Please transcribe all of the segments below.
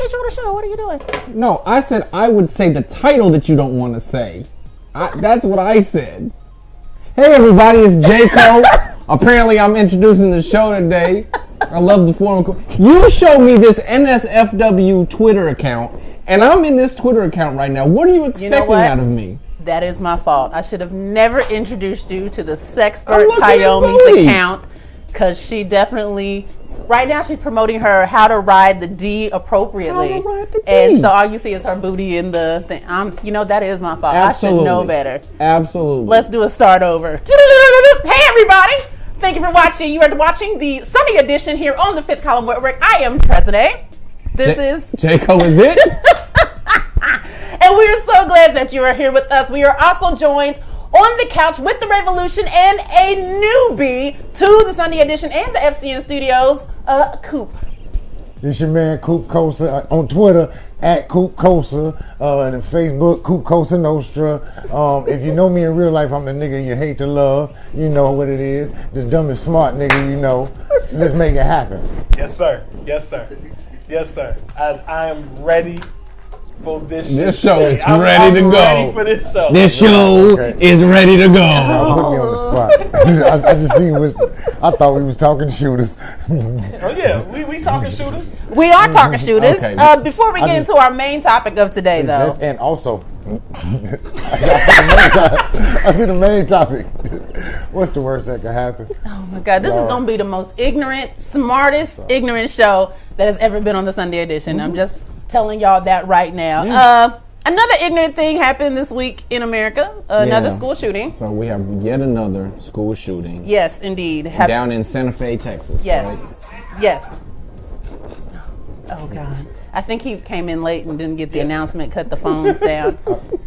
intro to the show. What are you doing? No, I said I would say the title that you don't want to say. That's what I said. Hey everybody, it's J-Co. Apparently I'm introducing the show today. I love the forum. You showed me this NSFW Twitter account, and I'm in this Twitter account right now. What are you expecting out of me? That is my fault. I should have never introduced you to the Sexpert Tayomi's account, because she definitely, right now she's promoting her how to ride the D appropriately. How to ride the D. And so all you see is her booty in the thing. That is my fault. Absolutely. I should know better. Absolutely. Let's do a start over. Hey everybody! Thank you for watching. You are watching the Sunday edition here on the Fifth Column Network. I am President. This is J-Co is it? And we are so glad that you are here with us. We are also joined on the couch with the Revolution and a newbie to the Sunday edition and the FCN studios, Coop. This your man Coop Cosa on Twitter at Coop Cosa and on Facebook Coop Cosa Nostra. If you know me in real life, I'm the nigga you hate to love. You know what it is. The dumb and smart nigga you know. Let's make it happen. Yes, sir. Yes, sir. Yes, sir. I am ready for this show. This show is ready to go. Ready for this show. This show is ready to go. Put me on the spot. I just seen. I thought we was talking shooters. Oh yeah, we talking shooters. We are talking shooters. Okay. Before we get into our main topic of today, though. And also, I see the main topic. What's the worst that could happen? Oh my God, this is going to be the most ignorant, smartest, ignorant show that has ever been on the Sunday edition. I'm just telling y'all that right now. Yeah. Another ignorant thing happened this week in America. Another school shooting. So we have yet another school shooting. Yes, indeed. Down in Santa Fe, Texas. Yes. Right? Yes. Oh God. I think he came in late and didn't get the announcement, cut the phones down.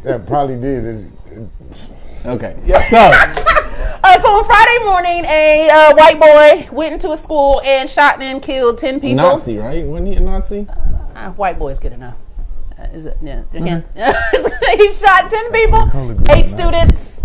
That probably did. Okay. Yeah. So on Friday morning, a white boy went into a school and shot and killed 10 people. Nazi, right? Wasn't he a Nazi? White boy's good enough. Is it? Yeah. He shot 10 people, 8 students,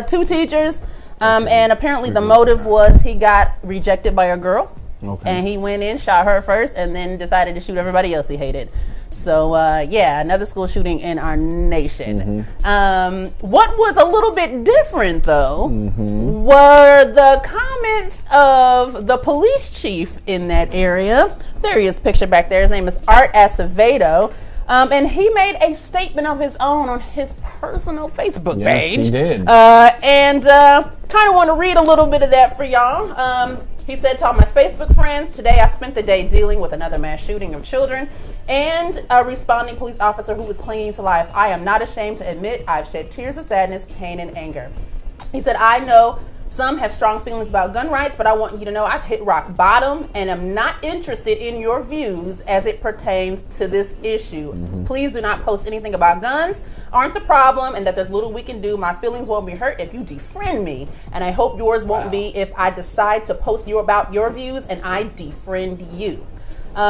2 teachers, and apparently the motive was he got rejected by a girl. Okay. And he went in, shot her first, and then decided to shoot everybody else he hated. So, another school shooting in our nation. What was a little bit different, though, were the comments of the police chief in that area. There he is, pictured back there. His name is Art Acevedo. And he made a statement of his own on his personal Facebook page. Yes, he did. And kind of want to read a little bit of that for y'all. He said to all my Facebook friends, today I spent the day dealing with another mass shooting of children and a responding police officer who was clinging to life. I am not ashamed to admit I've shed tears of sadness, pain, and anger. He said, I know some have strong feelings about gun rights, but I want you to know I've hit rock bottom and am not interested in your views as it pertains to this issue. Please do not post anything about guns aren't the problem and that there's little we can do. My feelings won't be hurt if you defriend me, and I hope yours won't be if I decide to post about your views and I defriend you.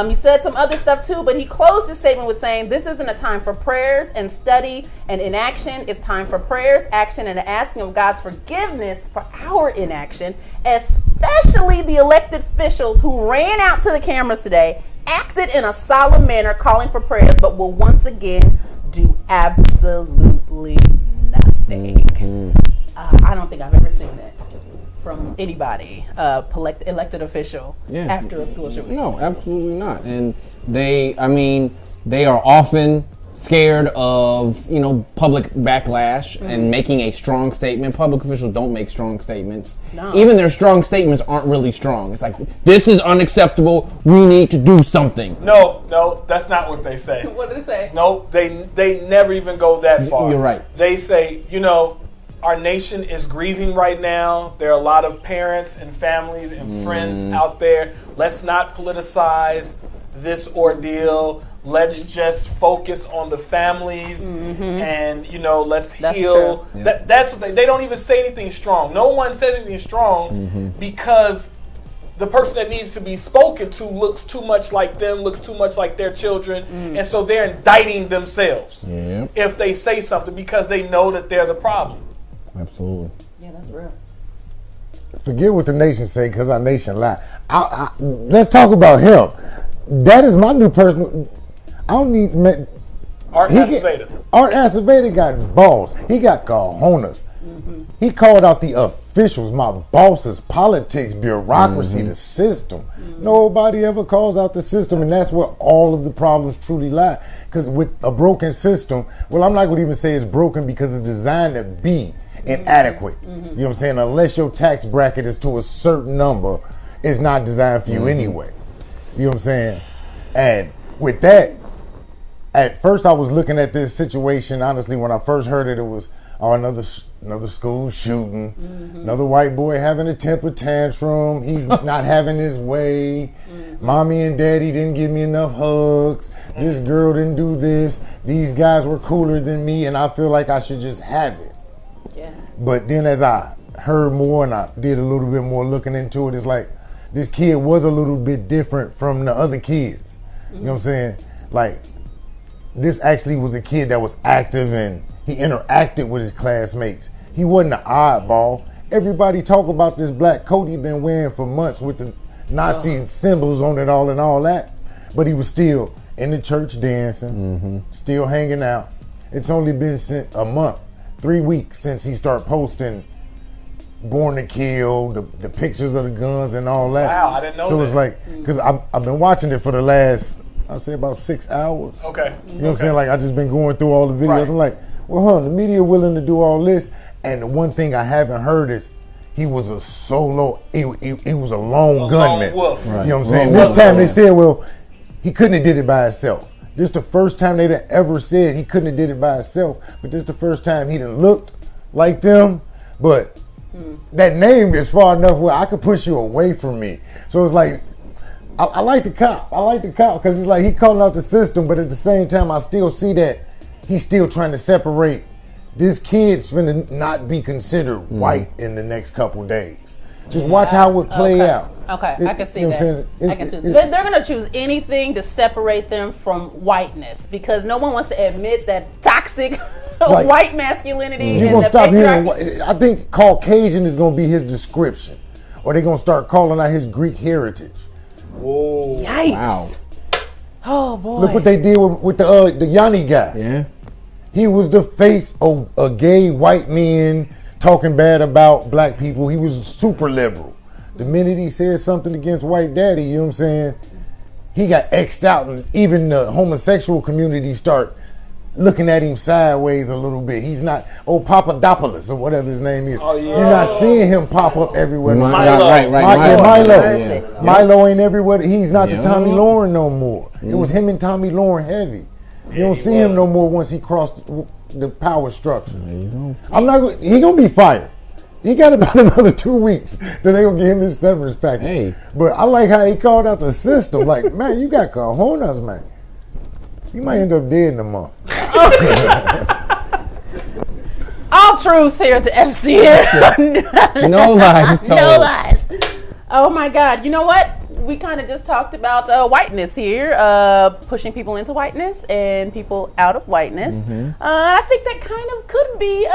He said some other stuff too, but he closed his statement with saying, this isn't a time for prayers and study and inaction. It's time for prayers, action, and asking of God's forgiveness for our inaction, especially the elected officials who ran out to the cameras today, acted in a solemn manner, calling for prayers, but will once again do absolutely nothing. I don't think I've ever seen that from anybody, elected official, after a school shooting. No, absolutely not. And they are often scared of, public backlash and making a strong statement. Public officials don't make strong statements. No. Even their strong statements aren't really strong. It's like, this is unacceptable. We need to do something. No, that's not what they say. What do they say? No, they never even go that far. You're right. They say, our nation is grieving right now. There are a lot of parents and families and friends out there. Let's not politicize this ordeal. Let's just focus on the families and, let's heal. That's what they don't even say anything strong. No one says anything strong because the person that needs to be spoken to looks too much like them, looks too much like their children. And so they're indicting themselves if they say something because they know that they're the problem. Absolutely. Yeah, that's real. Forget what the nation say, because our nation lie. Let's talk about him. That is my new person. I don't need. Art Acevedo. Art Acevedo got balls. He got cojones. He called out the officials, my bosses, politics, bureaucracy, the system. Nobody ever calls out the system, and that's where all of the problems truly lie. Because with a broken system, well, I'm not going to even say it's broken because it's designed to be inadequate. You know what I'm saying? Unless your tax bracket is to a certain number, it's not designed for you anyway. You know what I'm saying? And with that, at first I was looking at this situation, honestly, when I first heard it, it was another school shooting, another white boy having a temper tantrum, he's not having his way, mommy and daddy didn't give me enough hugs, this girl didn't do this, these guys were cooler than me, and I feel like I should just have it. Yeah. But then as I heard more and I did a little bit more looking into it, it's like this kid was a little bit different from the other kids. You know what I'm saying? Like, this actually was a kid that was active and he interacted with his classmates. He wasn't an oddball. Everybody talk about this black coat he been wearing for months with the Nazi symbols on it all and all that. But he was still in the church dancing, still hanging out. It's only been a month, 3 weeks since he started posting Born to Kill, the pictures of the guns and all that. Wow, I didn't know that. So it's like, because I've been watching it for the last, I'd say about 6 hours. Okay. You know what I'm saying? Like, I just been going through all the videos. Right. I'm like, well, the media willing to do all this. And the one thing I haven't heard is he was a solo, he was a lone gunman. Wolf. Right. You know what I'm saying? This time they said, well, he couldn't have did it by himself. This the first time they ever said he couldn't have did it by himself. But this the first time he done looked like them. But that name is far enough where I could push you away from me. So it's like, I like the cop. I like the cop because it's like he calling out the system, but at the same time, I still see that he's still trying to separate. This kid's finna not be considered white in the next couple days. Just watch how it play out. Okay, I can see you know that. I can see that. They're going to choose anything to separate them from whiteness because no one wants to admit that toxic white masculinity. You're going to stop hearing. I think Caucasian is going to be his description, or they're going to start calling out his Greek heritage. Whoa! Yikes! Wow. Oh boy! Look what they did with the Yanni guy. Yeah. He was the face of a gay white men talking bad about black people. He was super liberal. The minute he said something against white daddy, you know what I'm saying, he got X'd out, and even the homosexual community start looking at him sideways a little bit. He's not, Papadopoulos or whatever his name is. Oh, yeah. You're not seeing him pop up everywhere. Milo. Right. Milo. Yeah. Milo ain't everywhere. He's not the Tommy Lauren no more. It was him and Tommy Lauren heavy. You don't see him no more once he crossed the power structure. He gonna be fired. He got about another 2 weeks till they gonna give him his severance package. Hey. But I like how he called out the system. Like, man, you got cojones, man. You might end up dead in a month. All truth here at the FCN. No lies told. No lies. Oh my God. You know what? We kind of just talked about whiteness here, pushing people into whiteness and people out of whiteness. I think that kind of could be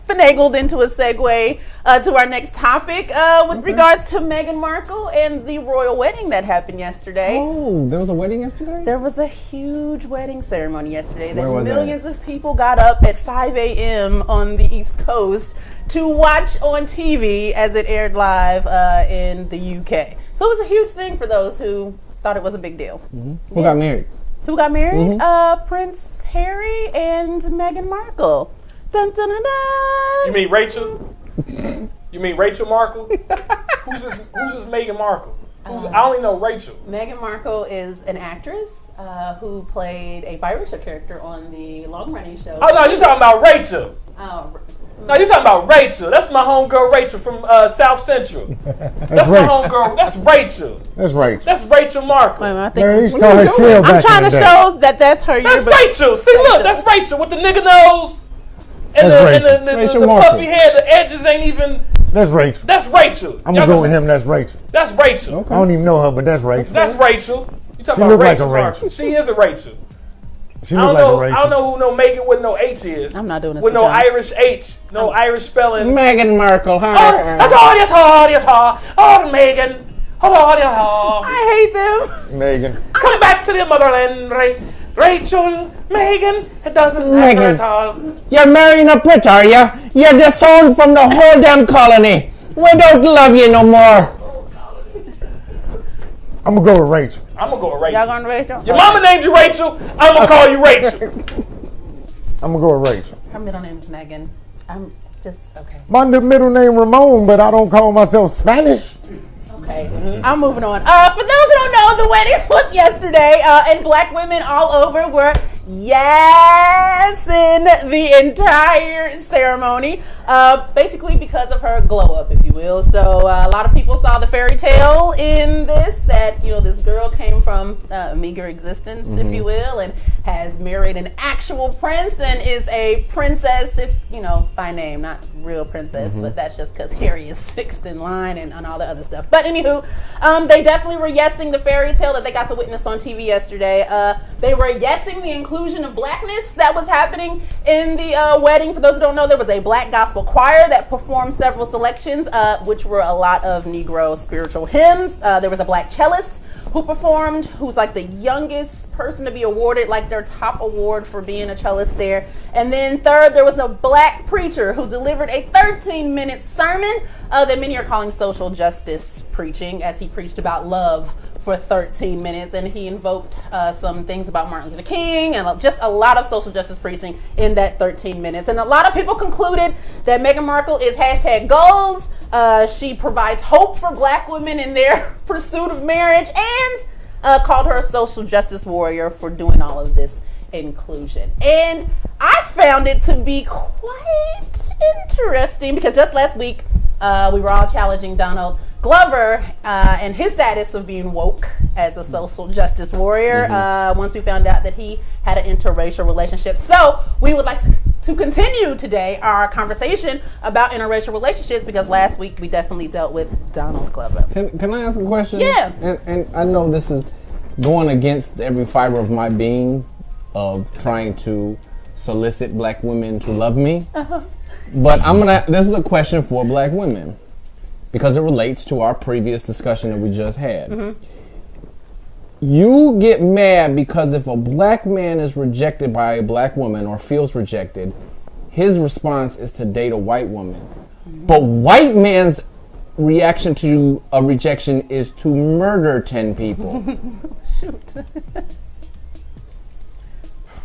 finagled into a segue to our next topic with regards to Meghan Markle and the royal wedding that happened yesterday. Oh, there was a wedding yesterday? There was a huge wedding ceremony yesterday that Where was millions of people got up at 5 a.m. on the East Coast to watch on TV as it aired live in the UK. So it was a huge thing for those who thought it was a big deal. Who got married? Who got married? Prince Harry and Meghan Markle. Dun, dun, dun, dun. You mean Rachel? You mean Rachel Markle? Who's this Meghan Markle? I only know Rachel. Meghan Markle is an actress who played a biracial character on the long-running show. Oh no, you're talking about Rachel. Oh, No, you're talking about Rachel. That's my homegirl Rachel from South Central. That's my homegirl. That's Rachel. That's right. That's Rachel Markle. wait a minute, I Man, they think used to call her Shell I'm back trying in to the day. show that that's her. That's year, but- Rachel. See, look, that's Rachel with the nigga nose and Rachel the Markle. puffy hair. The edges ain't even. That's Rachel. That's Rachel. I'm gonna go with him. That's Rachel. That's Rachel. I don't even know her, but that's Rachel. That's Rachel. You talking She about look like Rachel a Markle? Rachel. She is a Rachel. She I look don't like a know. Rachel. I don't know who no Megan with no H is. I'm not doing this with with no y'all. Irish H, no Irish spelling. Meghan Markle. Huh? That's all. Oh, Megan. Oh, I hate them. Megan. come back to the motherland, right? Rachel, Megan, it doesn't matter Megan. at all. You're marrying a Brit, are you? You're disowned from the whole damn colony. We don't love you no more. I'm gonna go with Rachel. I'm gonna go with Rachel. Y'all going to Rachel? Your mama named you Rachel. I'm gonna call you Rachel. I'm gonna go with Rachel. Her middle name is Megan. I'm just, okay. My middle name Ramon, but I don't call myself Spanish. Okay, I'm moving on. For those who don't know, the wedding was yesterday, and black women all over were in the entire ceremony, basically because of her glow up, if you will. So a lot of people saw the fairy tale in this, that, this girl came from a meager existence, if you will, and has married an actual prince and is a princess, if, by name, not real princess, but that's just because Harry is sixth in line and all the other stuff. But anywho, they definitely were yesing the fairy tale that they got to witness on TV yesterday. They were yesing the inclusion of blackness that was happening in the wedding. For those who don't know, there was a black gospel choir that performed several selections, which were a lot of Negro spiritual hymns. There was a black cellist who performed, who's like the youngest person to be awarded like their top award for being a cellist there. And then third, there was a black preacher who delivered a 13-minute sermon that many are calling social justice preaching, as he preached about love for 13 minutes, and he invoked some things about Martin Luther King and just a lot of social justice preaching in that 13 minutes. And a lot of people concluded that Meghan Markle is #goals. She provides hope for black women in their pursuit of marriage, and called her a social justice warrior for doing all of this inclusion. And I found it to be quite interesting because just last week we were all challenging Donald Glover and his status of being woke as a social justice warrior once we found out that he had an interracial relationship. So we would like to continue today our conversation about interracial relationships, because last week we definitely dealt with Donald Glover. Can I ask a question? Yeah. And I know this is going against every fiber of my being of trying to solicit black women to love me. But this is a question for black women, because it relates to our previous discussion that we just had. You get mad because if a black man is rejected by a black woman or feels rejected, his response is to date a white woman. But white man's reaction to a rejection is to murder 10 people. Shoot.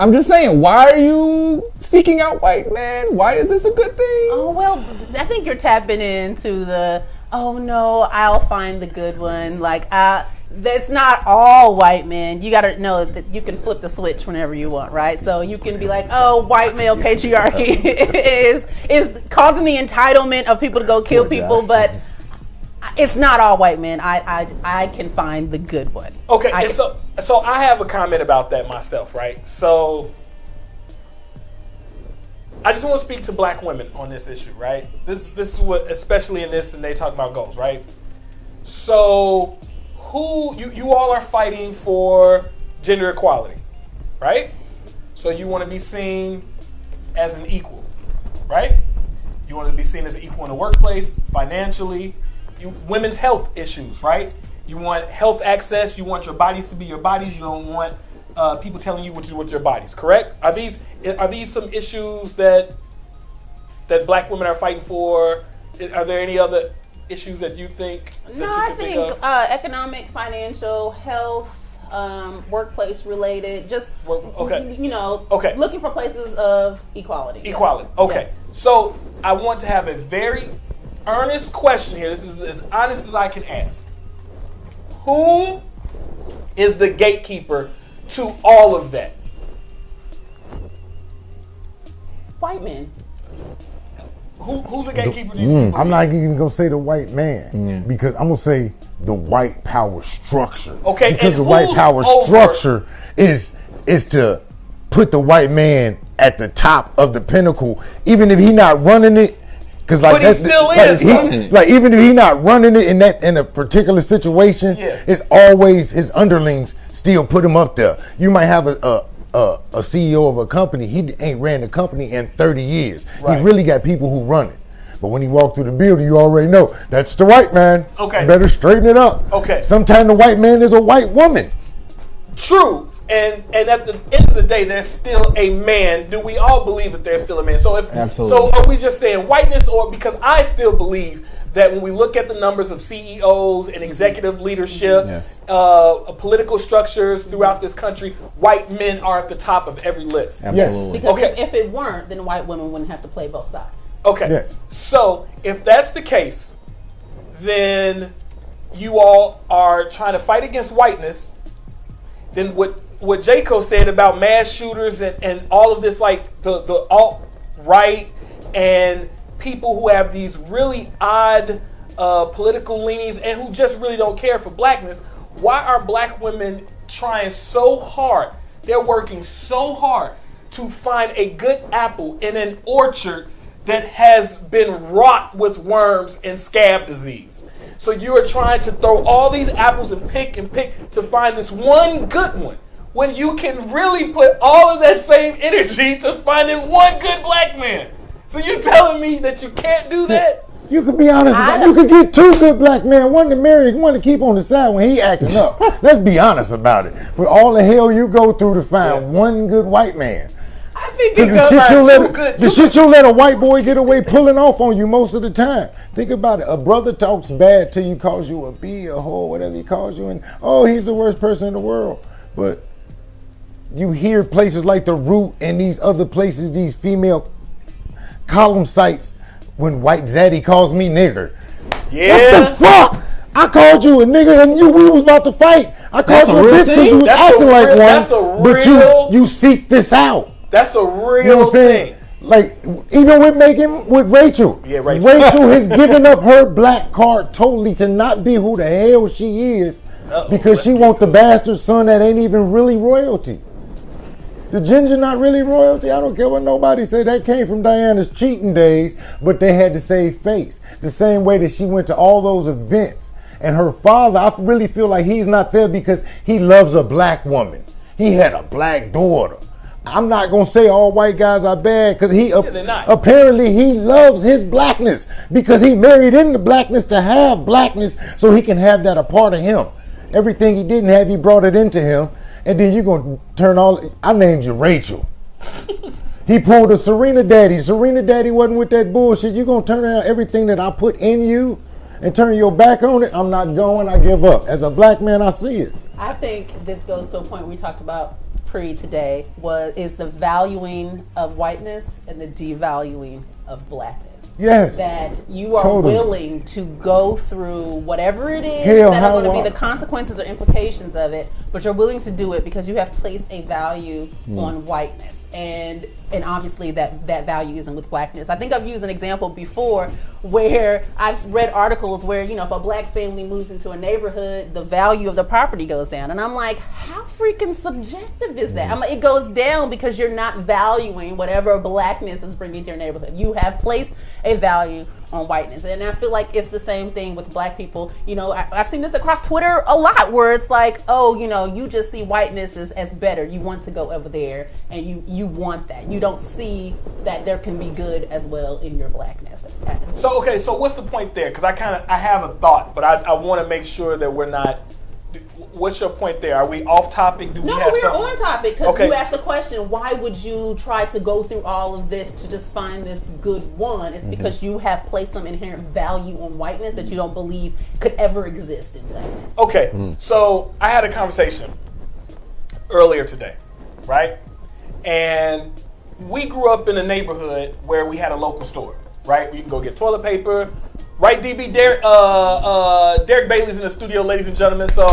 I'm just saying, why are you seeking out white men? Why is this a good thing? Oh, well, I think you're tapping into the, oh no, I'll find the good one. Like, it's not all white men. You got to know that you can flip the switch whenever you want, right? So you can be like, oh, white male patriarchy is causing the entitlement of people to go kill people, but it's not all white men. I can find the good one. Okay, and so I have a comment about that myself, right? So I just want to speak to black women on this issue, right? This is what, especially in this, and they talk about goals, right? So you all are fighting for gender equality, right? So you want to be seen as an equal, right? You want to be seen as an equal in the workplace, financially. Women's health issues, right? You want health access. You want your bodies to be your bodies. You don't want people telling you what to do with your bodies. Correct? Are these some issues that black women are fighting for? Are there any other issues that you think? I think economic, financial, health, workplace related. Just looking for places of equality. Equality. Yes. Okay. Yeah. So I want to have a very earnest question here. This is as honest as I can ask. Who is the gatekeeper to all of that? White men. Who's the gatekeeper to you? I'm not even gonna say the white man because I'm gonna say the white power structure. Okay, because and the white power structure is to put the white man at the top of the pinnacle, even if he's not running it. Cause like but he still is running it. Like even if he's not running it in a particular situation, it's always his underlings still put him up there. You might have a CEO of a company, he ain't ran the company in 30 years. Right. He really got people who run it. But when you walk through the building, you already know that's the white man. Okay. You better straighten it up. Okay. Sometimes the white man is a white woman. True. And at the end of the day, there's still a man. Do we all believe that there's still a man? So Absolutely. So are we just saying whiteness, or because I still believe that when we look at the numbers of CEOs and executive leadership, Yes. Political structures throughout this country, white men are at the top of every list. Absolutely. Because Okay. if it weren't, then white women wouldn't have to play both sides. Okay. Yes. So if that's the case, then you all are trying to fight against whiteness. Then what Jaco said about mass shooters and all of this, like the alt-right and people who have these really odd political leanings and who just really don't care for blackness, why are black women trying so hard? They're working so hard to find a good apple in an orchard that has been wrought with worms and scab disease. So you are trying to throw all these apples and pick to find this one good one, when you can really put all of that same energy to finding one good black man. So you're telling me that you can't do that? You could be honest about it. You could get two good black men, one to marry, one to keep on the side when he acting up. Let's be honest about it. For all the hell you go through to find one good white man. I think The shit you let a white boy get away pulling off on you most of the time. Think about it. A brother talks bad to you, calls you a B, a whore, whatever he calls you, and he's the worst person in the world. But you hear places like The Root and these other places, these female column sites, when white zaddy calls me nigger. Yeah. What the fuck? I called you a nigga and we was about to fight. I called you a bitch because you was acting like one. That's a real. But you seek this out. That's a real You know what I'm saying? thing. Like, even with Rachel. Yeah, Rachel. Rachel has given up her black card totally to not be who the hell she is because she wants the bastard son that ain't even really royalty. The ginger not really royalty? I don't care what nobody say. That came from Diana's cheating days, but they had to save face. The same way that she went to all those events. And her father, I really feel like he's not there because he loves a black woman. He had a black daughter. I'm not going to say all white guys are bad because apparently he loves his blackness because he married into blackness to have blackness so he can have that a part of him. Everything he didn't have, he brought it into him. And then you're going to turn I named you Rachel. He pulled a Serena Daddy. Serena Daddy wasn't with that bullshit. You're going to turn around everything that I put in you and turn your back on it. I'm not going. I give up. As a black man, I see it. I think this goes to a point we talked about today is the valuing of whiteness and the devaluing of blackness. Yes. That you are willing to go through whatever it is that are going to be the consequences or implications of it, but you're willing to do it because you have placed a value on whiteness. And obviously that value isn't with blackness. I think I've used an example before where I've read articles where, if a black family moves into a neighborhood, the value of the property goes down. And I'm like, how freaking subjective is that? I'm like, it goes down because you're not valuing whatever blackness is bringing to your neighborhood. You have placed a value on whiteness. And I feel like it's the same thing with black people. I've seen this across Twitter a lot where it's like, you just see whiteness as better. You want to go over there and you want that. You don't see that there can be good as well in your blackness. So what's the point there? Because I have a thought, but I want to make sure that we're not. What's your point there? Are we off topic? We're on topic because you asked the question, why would you try to go through all of this to just find this good one? It's because you have placed some inherent value on whiteness that you don't believe could ever exist in blackness. Okay, so I had a conversation earlier today, right? And we grew up in a neighborhood where we had a local store, right? We can go get toilet paper. Right, DB? Derek Bailey's in the studio, ladies and gentlemen. So,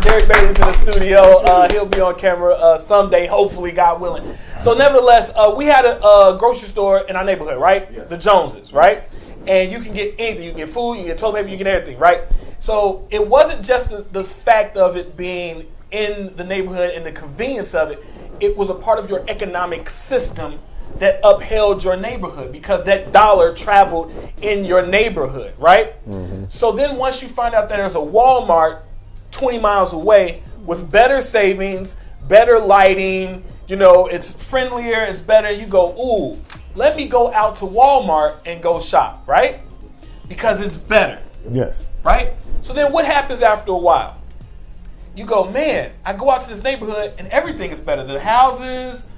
Derek Bailey's in the studio. He'll be on camera someday, hopefully, God willing. So, nevertheless, we had a grocery store in our neighborhood, right? Yes. The Joneses, right? And you can get anything. You can get food, you can get toilet paper, you can get everything, right? So, it wasn't just the fact of it being in the neighborhood and the convenience of it. It was a part of your economic system that upheld your neighborhood because that dollar traveled in your neighborhood, right? Mm-hmm. So then once you find out that there's a Walmart 20 miles away with better savings, better lighting, it's friendlier, it's better, you go, ooh, let me go out to Walmart and go shop, right? Because it's better. Yes. Right? So then what happens after a while? you go, man, I go out to this neighborhood and everything is better. The houses,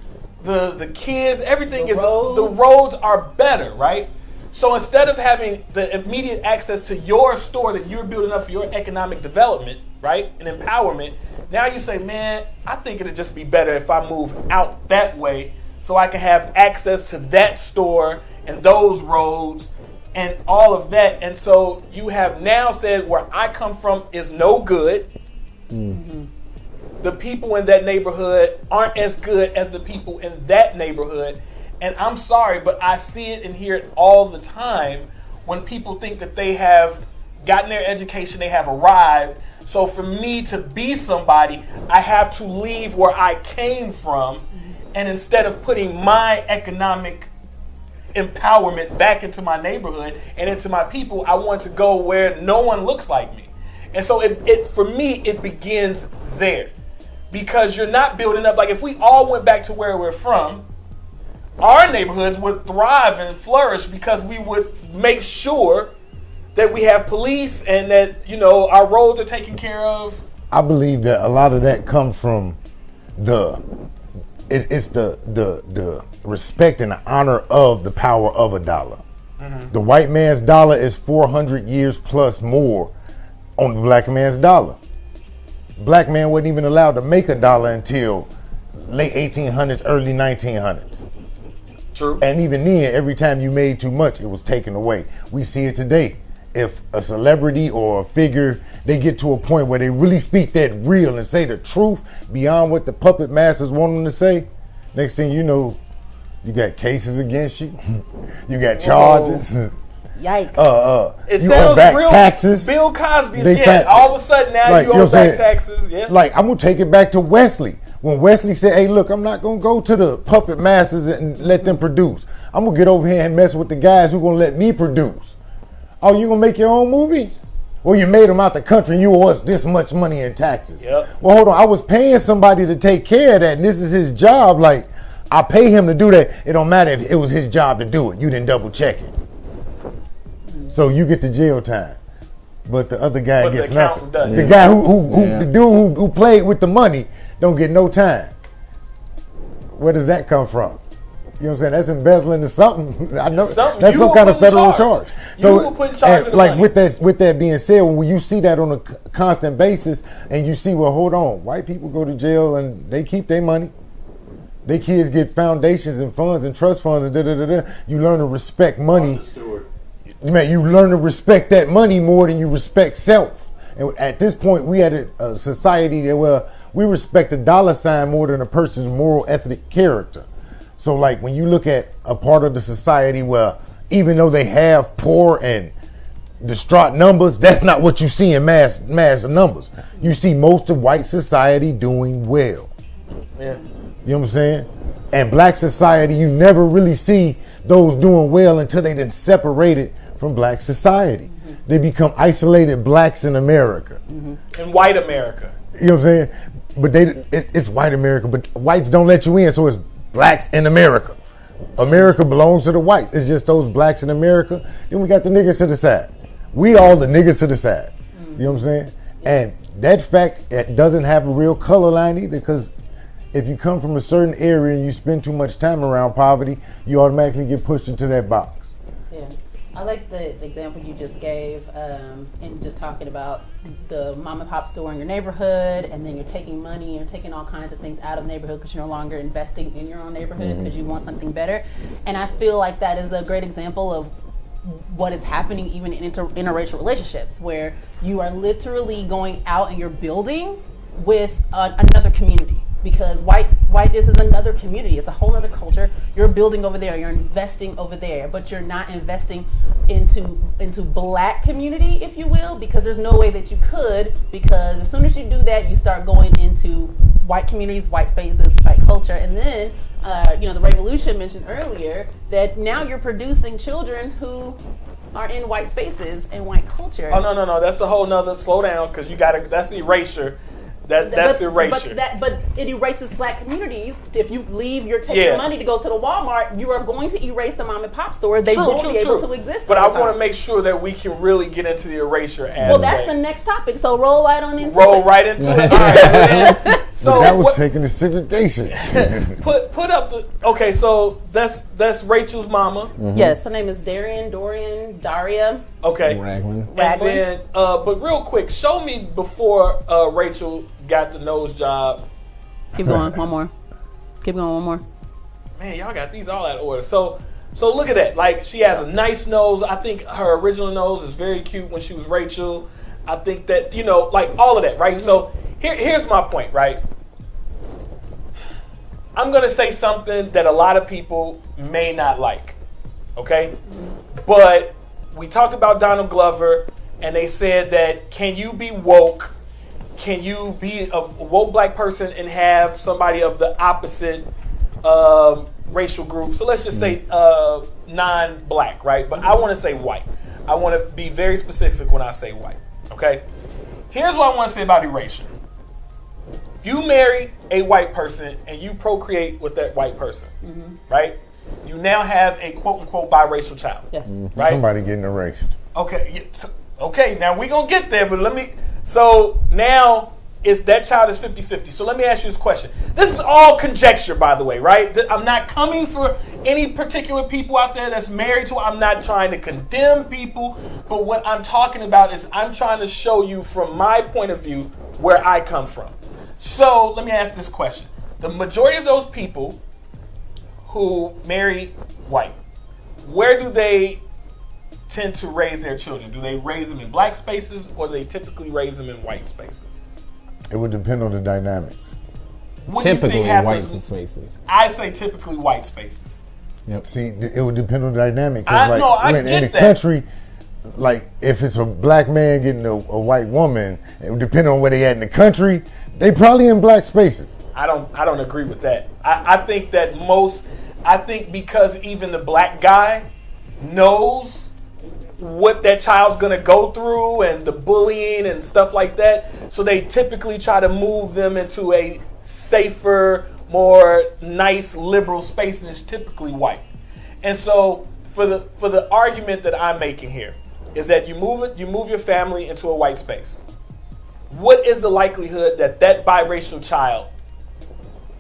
the kids, everything the roads are better, right? So instead of having the immediate access to your store that you're building up for your economic development, right, and empowerment, now you say, man, I think it'd just be better if I move out that way so I can have access to that store and those roads and all of that. And so you have now said where I come from is no good. Mm-hmm. The people in that neighborhood aren't as good as the people in that neighborhood. And I'm sorry, but I see it and hear it all the time when people think that they have gotten their education, they have arrived. So for me to be somebody, I have to leave where I came from. And instead of putting my economic empowerment back into my neighborhood and into my people, I want to go where no one looks like me. And so it for me, it begins there. Because you're not building up. Like if we all went back to where we're from, our neighborhoods would thrive and flourish because we would make sure that we have police and that, you know, our roads are taken care of. I believe that a lot of that comes from the respect and the honor of the power of a dollar. Mm-hmm. The white man's dollar is 400 years plus more on the black man's dollar. Black man wasn't even allowed to make a dollar until late 1800s, early 1900s. True. And even then, every time you made too much, it was taken away. We see it today. If a celebrity or a figure, they get to a point where they really speak that real and say the truth beyond what the puppet masters want them to say, next thing you know, you got cases against you. You got charges. Whoa. Yikes. It you sounds owe back real. Taxes. Bill Cosby, all of a sudden now like, you owe back taxes. Yeah. Like, I'm going to take it back to Wesley. When Wesley said, hey, look, I'm not going to go to the puppet masters and let them produce. I'm going to get over here and mess with the guys who are going to let me produce. Oh, you going to make your own movies? Well, you made them out the country and you owe us this much money in taxes. Yep. Well, hold on. I was paying somebody to take care of that, and this is his job. Like, I pay him to do that. It don't matter if it was his job to do it. You didn't double check it. So you get the jail time. But the other guy gets nothing. The guy the dude who played with the money don't get no time. Where does that come from? You know what I'm saying? That's embezzling or something. I know that's some kind of federal charge. So, like with that being said, when you see that on a constant basis, and you see, well, hold on, white people go to jail and they keep their money. Their kids get foundations and funds and trust funds and da-da-da-da. You learn to respect money. Man, you learn to respect that money more than you respect self. And at this point, we had a society that where we respect the dollar sign more than a person's moral, ethnic character. So, like, when you look at a part of the society where even though they have poor and distraught numbers, that's not what you see in mass numbers. You see most of white society doing well. Yeah. You know what I'm saying? And black society, you never really see those doing well until they then separated from black society. Mm-hmm. They become isolated blacks in America. Mm-hmm. In white America. You know what I'm saying? But it's white America, but whites don't let you in, so it's blacks in America. America belongs to the whites. It's just those blacks in America. Then we got the niggas to the side. We all the niggas to the side. Mm-hmm. You know what I'm saying? And that fact, it doesn't have a real color line either, because if you come from a certain area and you spend too much time around poverty, you automatically get pushed into that box. Yeah. I like the example you just gave, and just talking about the mom and pop store in your neighborhood, and then you're taking money, you're taking all kinds of things out of the neighborhood because you're no longer investing in your own neighborhood because you want something better. And I feel like that is a great example of what is happening even in interracial relationships, where you are literally going out and you're building with another community. Because white is another community. It's a whole other culture. You're building over there. You're investing over there, but you're not investing into black community, if you will, because there's no way that you could. Because as soon as you do that, you start going into white communities, white spaces, white culture, and then the revolution mentioned earlier that now you're producing children who are in white spaces and white culture. Oh no, that's a whole nother slow down, because that's erasure. That's erasure. But it erases black communities. If you leave, you're taking money to go to the Walmart, you are going to erase the mom and pop store. They won't be able to exist. But I want to make sure that we can really get into the erasure aspect. Well, that's the next topic. So roll right into it. All right. So that was taking the segregation. put up the okay. So that's Rachel's mama. Mm-hmm. Yes, her name is Daria. Okay. Raglan. And then, but real quick, show me before Rachel got the nose job. Keep going. One more. Keep going. One more. Man, y'all got these all out of order. So look at that. Like, she has a nice nose. I think her original nose is very cute when she was Rachel. I think that, like all of that, right? Mm-hmm. So here's my point, right? I'm going to say something that a lot of people may not like, okay? But we talked about Donald Glover, and they said that, can you be woke? Can you be a woke black person and have somebody of the opposite racial group? So let's just say non-black, right? But I want to say white. I want to be very specific when I say white, okay? Here's what I want to say about erasure. If you marry a white person and you procreate with that white person, right? You now have a quote-unquote biracial child. Yes. Right? Somebody getting erased. Okay. Okay, now we're going to get there, but so now that child is 50-50. So let me ask you this question. This is all conjecture, by the way, right? I'm not coming for any particular people out there that's married to. I'm not trying to condemn people, but what I'm talking about is I'm trying to show you from my point of view where I come from. So let me ask this question. The majority of those people who marry white, where do they tend to raise their children? Do they raise them in black spaces, or do they typically raise them in white spaces? It would depend on the dynamics. What typically do you think white happens? spaces. I say typically white spaces. Yep. See, it would depend on the dynamic. I When get in the that. country, like if it's a black man getting a white woman, it would depend on where they at in the country. They probably in black spaces. I don't agree with that. I think that because even the black guy knows what that child's going to go through and the bullying and stuff like that. So they typically try to move them into a safer, more nice, liberal space, and it's typically white. And so for the argument that I'm making here is that you move your family into a white space. What is the likelihood that biracial child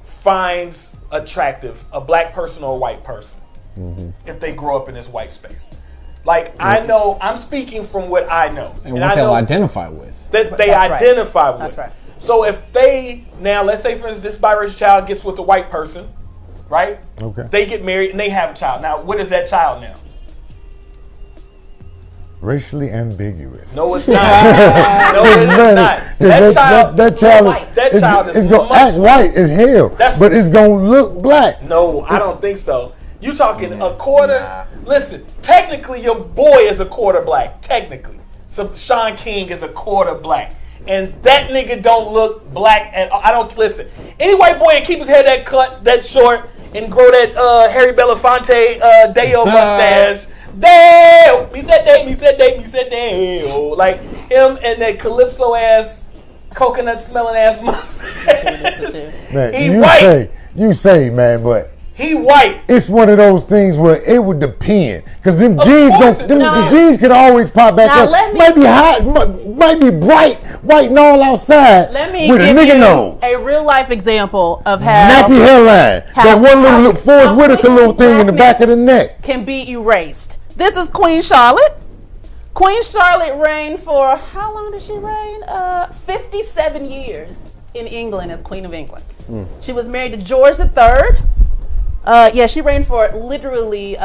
finds attractive a black person or a white person if they grow up in this white space? Like, I know, I'm speaking from what I know. And what they'll identify with. That they identify with. That's right. So if now let's say for instance this biracial child gets with a white person, right? Okay. They get married and they have a child. Now, what is that child now? Racially ambiguous. No, it's not. No, it's not. That child is it's gonna act white as hell, but it's gonna look black. No, I don't think so. You talking a quarter? Nah. Listen, technically your boy is a quarter black. Technically, so Sean King is a quarter black, and that nigga don't look black. And I don't listen. Any white boy and keep his hair that short, and grow that Harry Belafonte Deo mustache. Dale, me said Dale. Like him and that calypso ass, coconut smelling ass mustache. Man, you say, man, but he white. It's one of those things where it would depend, because them the jeans could always pop back up. Might be hot, might be bright, white and all outside. Let me with give a nigga you nose. a real life example of how nappy hairline, that one little Forrest Whitaker little thing in the back of the neck can be erased. This is Queen Charlotte. Queen Charlotte reigned for, how long did she reign? 57 years in England as Queen of England. She was married to George III. She reigned for literally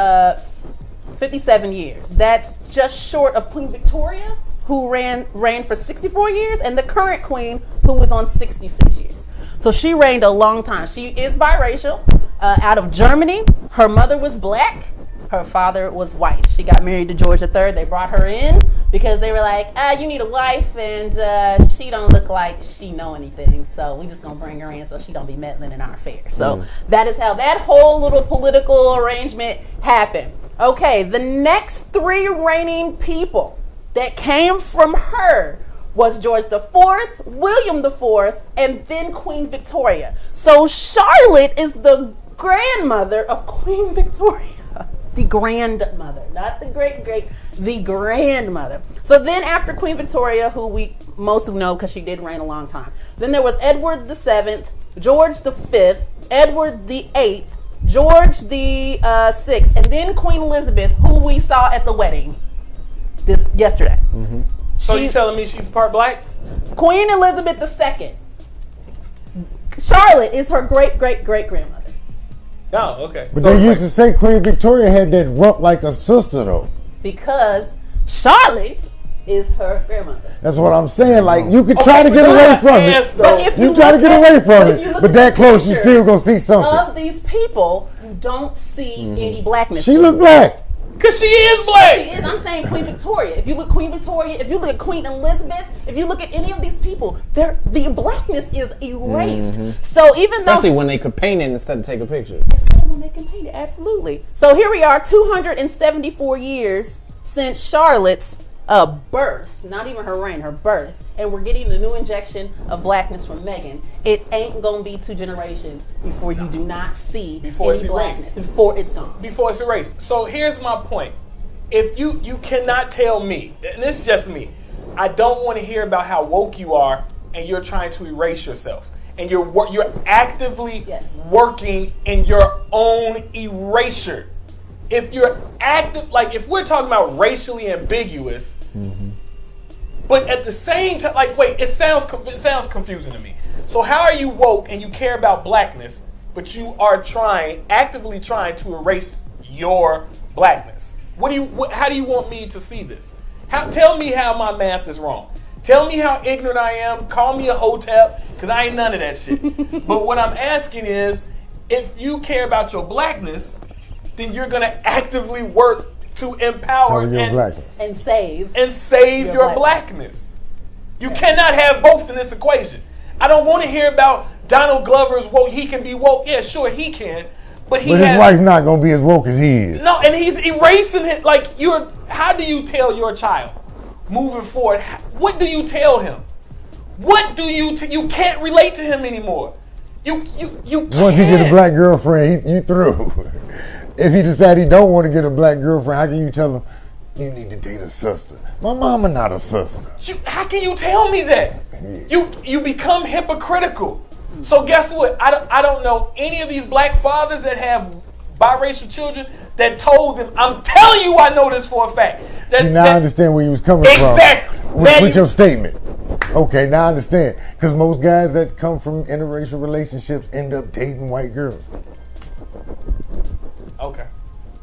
57 years. That's just short of Queen Victoria, who reigned for 64 years, and the current queen, who was on 66 years. So she reigned a long time. She is biracial, out of Germany. Her mother was black. Her father was white. She got married to George III. They brought her in because they were like, you need a wife, and she don't look like she know anything. So we just gonna bring her in so she don't be meddling in our affairs. So that is how that whole little political arrangement happened. Okay, the next three reigning people that came from her was George IV, William IV, and then Queen Victoria. So Charlotte is the grandmother of Queen Victoria. The grandmother, not the great-great, the grandmother. So then after Queen Victoria, who we most know because she did reign a long time, then there was Edward VII, George V, Edward VIII, George the VI, and then Queen Elizabeth, who we saw at the wedding yesterday. Mm-hmm. So you telling me she's part black? Queen Elizabeth II. Charlotte is her great-great-great-grandmother. Oh, okay. But they used to say Queen Victoria had that rump like a sister, though. Because Charlotte is her grandmother. That's what I'm saying. Like, you could try to get away from it. But if You try to get away from it. But that close, you pictures still gonna see something. of these people, you don't see any blackness. She look black. Because she is black. She is. I'm saying Queen Victoria. If you look Queen Victoria, if you look at Queen Elizabeth, if you look at any of these people, the blackness is erased. So even though, especially when they could paint it instead of take a picture. when they can paint it, absolutely. So here we are, 274 years since Charlotte's birth, not even her reign, her birth, and we're getting a new injection of blackness from Meghan. It ain't gonna be 2 generations before you do not see any blackness, before it's gone. Before it's erased. So here's my point. If you cannot tell me, and this is just me, I don't want to hear about how woke you are and you're trying to erase yourself. And you're actively working in your own erasure. If you're active, like if we're talking about racially ambiguous, but at the same time, like, wait, it sounds confusing to me. So how are you woke and you care about blackness, but you are actively trying to erase your blackness? How do you want me to see this? Tell me how my math is wrong. Tell me how ignorant I am. Call me a hotep, because I ain't none of that shit. But what I'm asking is, if you care about your blackness, then you're going to actively work to empower and save your blackness. You cannot have both in this equation. I don't want to hear about Donald Glover's woke. He can be woke. Yeah, sure, he can. But his wife's not going to be as woke as he is. No, and he's erasing it. Like, how do you tell your child moving forward? What do you tell him? What do you can't relate to him anymore. You can't. Once he get a black girlfriend, you through. If he decide he don't want to get a black girlfriend, how can you tell him you need to date a sister? My mama not a sister. How can you tell me that? Yeah. You become hypocritical. So guess what? I don't know any of these black fathers that have biracial children that told them. I'm telling you, I know this for a fact. I understand where you was coming from with your statement. Okay, now I understand. Because most guys that come from interracial relationships end up dating white girls. Okay.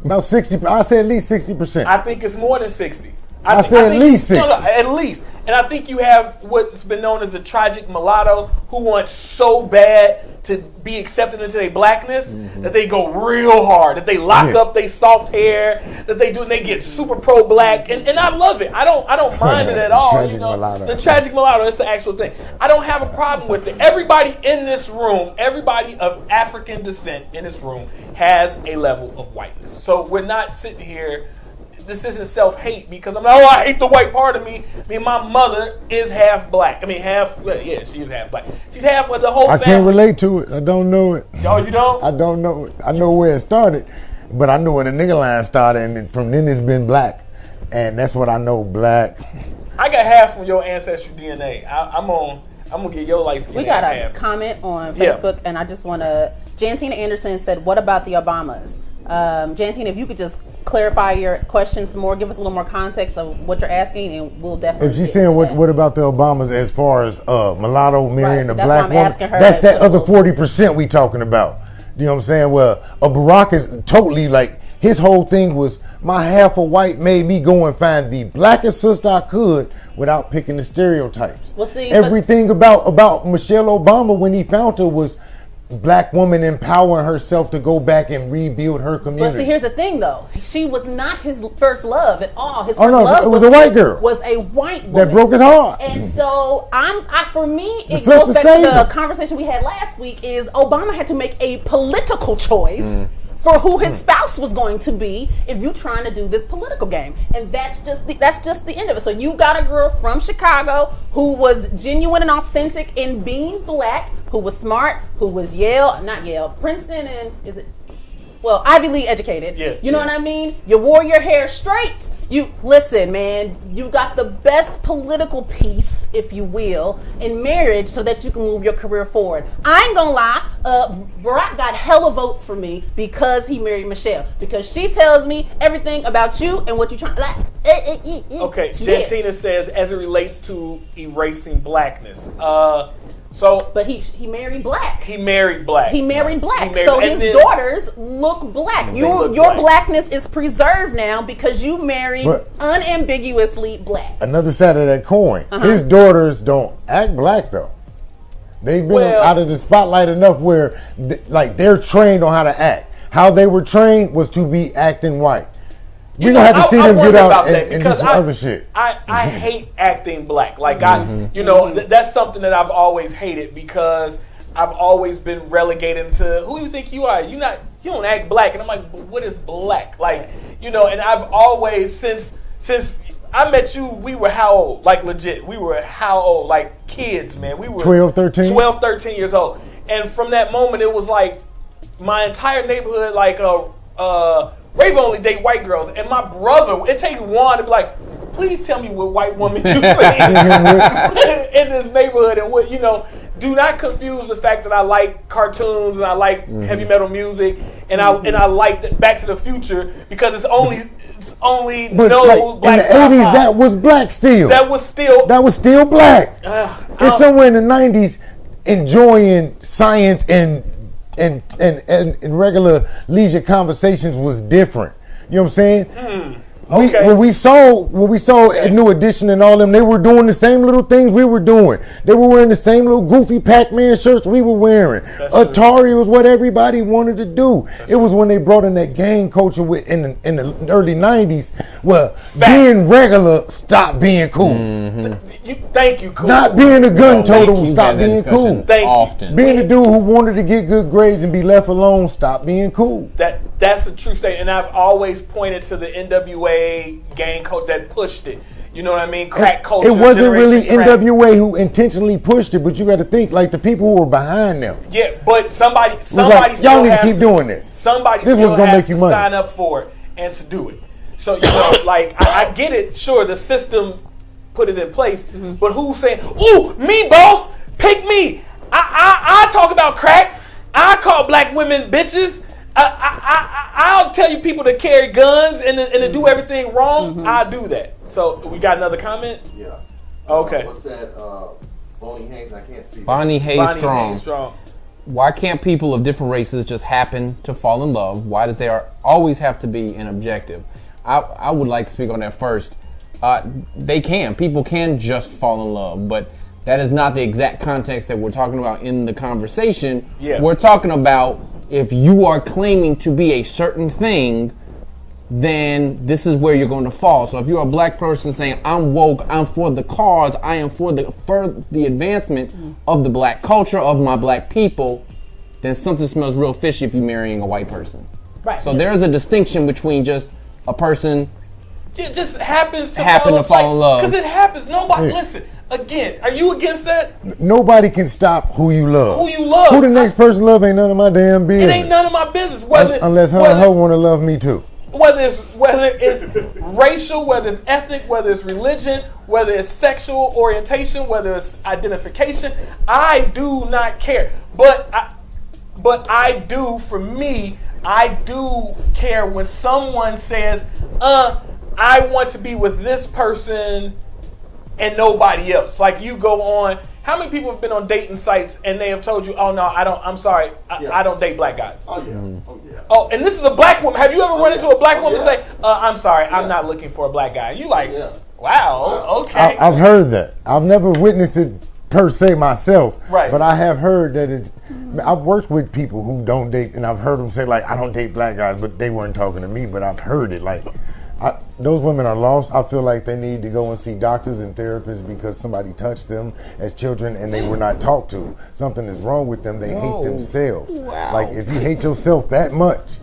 About 60. I say at least 60%. I think it's more than 60. I say at least 60. No, at least. And I think you have what's been known as a tragic mulatto who wants so bad to be accepted into their blackness that they go real hard, that they lock up their soft hair, that they do, and they get super pro-black, and I love it. I don't mind it at all. Tragic mulatto. The tragic mulatto, it's the actual thing. I don't have a problem with it. Everybody in this room, everybody of African descent in this room has a level of whiteness. So we're not sitting here. This isn't self-hate because I'm like, I hate the white part of me. I mean, my mother is half black. I mean, she is half black. She's half with the whole family. I can't relate to it. I don't know it. Oh, you don't? I don't know it. I know where it started, but I know where the nigga line started, and from then it's been black. And that's what I know, black. I got half from your ancestry DNA. I'm gonna get your light skin. We got a comment on Facebook, and I just want to. Jantina Anderson said, "What about the Obamas?" Jantina, if you could just clarify your question some more, give us a little more context of what you're asking, and we'll definitely. If she's saying what about the Obamas as far as mulatto marrying a black woman, that's that other 40% we talking about. You know what I'm saying? Well, Barack is totally like his whole thing was my half a white made me go and find the blackest sister I could without picking the stereotypes. Well, see, everything about Michelle Obama when he found her was black woman empowering herself to go back and rebuild her community. But see, here's the thing, though. She was not his first love at all. His first love was a white girl. Was a white woman that broke his heart. And so, for me, it goes back to the conversation we had last week. Is Obama had to make a political choice for who his spouse was going to be if you trying to do this political game. And that's just the end of it. So you got a girl from Chicago who was genuine and authentic in being black, who was smart, who was Princeton, and Ivy League educated. Yeah, you know what I mean? You wore your hair straight. You listen, man. You got the best political piece, if you will, in marriage, so that you can move your career forward. I ain't gonna lie. Barack got hella votes for me because he married Michelle, because she tells me everything about you and what you trying. Okay, Jantina says, as it relates to erasing blackness. But he married black. He married black. So his daughters look black. Your blackness is preserved now because you married unambiguously black. Another side of that coin. His daughters don't act black though. They've been out of the spotlight enough where they're trained on how to act. How they were trained was to be acting white. We're going to have to see them get out and do some other shit. I hate acting black. That's something that I've always hated because I've always been relegated to, who do you think you are? You don't act black. And I'm like, but what is black? And I've always, since I met you, we were how old? Legit. We were how old? Kids, man. We were 12, 13 years old. And from that moment, it was my entire neighborhood, Raven only date white girls, and my brother, it takes one to be like, please tell me what white woman you see in this neighborhood, and do not confuse the fact that I like cartoons and I like heavy metal music and I like Back to the Future because it's only but black. In the 80s, that was black still. That was still black. It's somewhere in the 90s enjoying science and regular leisure conversations was different. You know what I'm saying? Okay. When we saw a New Edition and all them, they were doing the same little things we were doing. They were wearing the same little goofy Pac-Man shirts we were wearing. Atari was what everybody wanted to do. It was when they brought in that gang culture in the early 90s where being regular stopped being cool. Thank you, cool. Not being a gun total stopped being cool. Often. Being a dude who wanted to get good grades and be left alone stopped being cool. That's the true state, and I've always pointed to the NWA gang code that pushed it. You know what I mean? Crack culture. It wasn't really NWA who intentionally pushed it, but you got to think the people who were behind them. Yeah, but somebody y'all need to keep doing this. Somebody this still gonna has make you to money. sign up for it and to do it. So I get it. Sure, the system put it in place, but who's saying, "Ooh, me boss, pick me"? I talk about crack. I call black women bitches. I'll tell you people to carry guns and to do everything wrong. I do that. So we got another comment? Yeah. Okay. What's that? Bonnie Hayes, I can't see. Bonnie Hayes Strong. Strong. Why can't people of different races just happen to fall in love? Why does there always have to be an objective? I would like to speak on that first. They can. People can just fall in love, but that is not the exact context that we're talking about in the conversation. Yeah. We're talking about if you are claiming to be a certain thing, then this is where you're going to fall. So if you're a black person saying, I'm woke, I'm for the cause, I am for the advancement of the black culture, of my black people, then something smells real fishy if you're marrying a white person. Right. So there is a distinction between just a person It just happens to fall in love. Because it happens. Nobody, listen, again, are you against that? Nobody can stop who you love. Who you love. Who the next person love ain't none of my damn business. It ain't none of my business. Unless her want to love me too. Whether it's racial, whether it's ethnic, whether it's religion, whether it's sexual orientation, whether it's identification, I do not care. But I do, for me, I do care when someone says, I want to be with this person and nobody else. Like you go on, how many people have been on dating sites and they have told you, oh no, I'm sorry, I don't date black guys. Oh yeah. Oh yeah. Oh, and this is a black woman. Have you ever run into a black woman say, I'm sorry, I'm not looking for a black guy? You like, wow, okay. I've heard that. I've never witnessed it per se myself. Right. But I have heard that I've worked with people who don't date, and I've heard them say, I don't date black guys, but they weren't talking to me, but I've heard it. Those women are lost. I feel like they need to go and see doctors and therapists because somebody touched them as children and they were not talked to. Something is wrong with them. They hate themselves. Wow. If you hate yourself that much,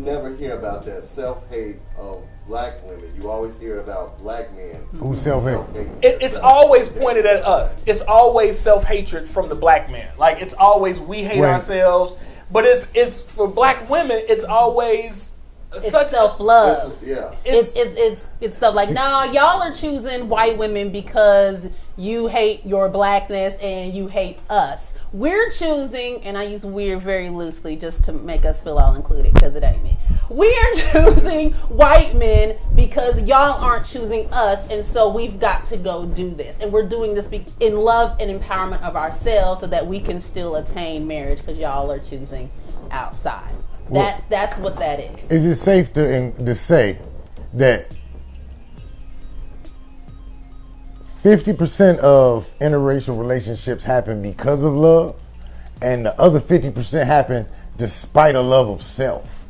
never hear about that self-hate of black women. You always hear about black men Who self-hate? It's always pointed at us. It's always self-hatred from the black man. Like, it's always we hate Right. ourselves. But it's for black women, it's always It's such self-love. Yeah. It's stuff like, nah, y'all are choosing white women because you hate your blackness and you hate us. We're choosing, and I use we're very loosely just to make us feel all included because it ain't me. We're choosing white men because y'all aren't choosing us, and so we've got to go do this. And we're doing this in love and empowerment of ourselves so that we can still attain marriage because y'all are choosing outside. That's what that is. Is it safe to say that 50% of interracial relationships happen because of love, and the other 50% happen despite a love of self?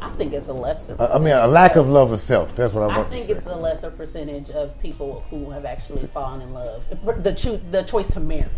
I think it's a lesser. I mean, a lack of love of self. That's what I I want to think say. it's a lesser percentage of people who have actually fallen in love. The choice to marry.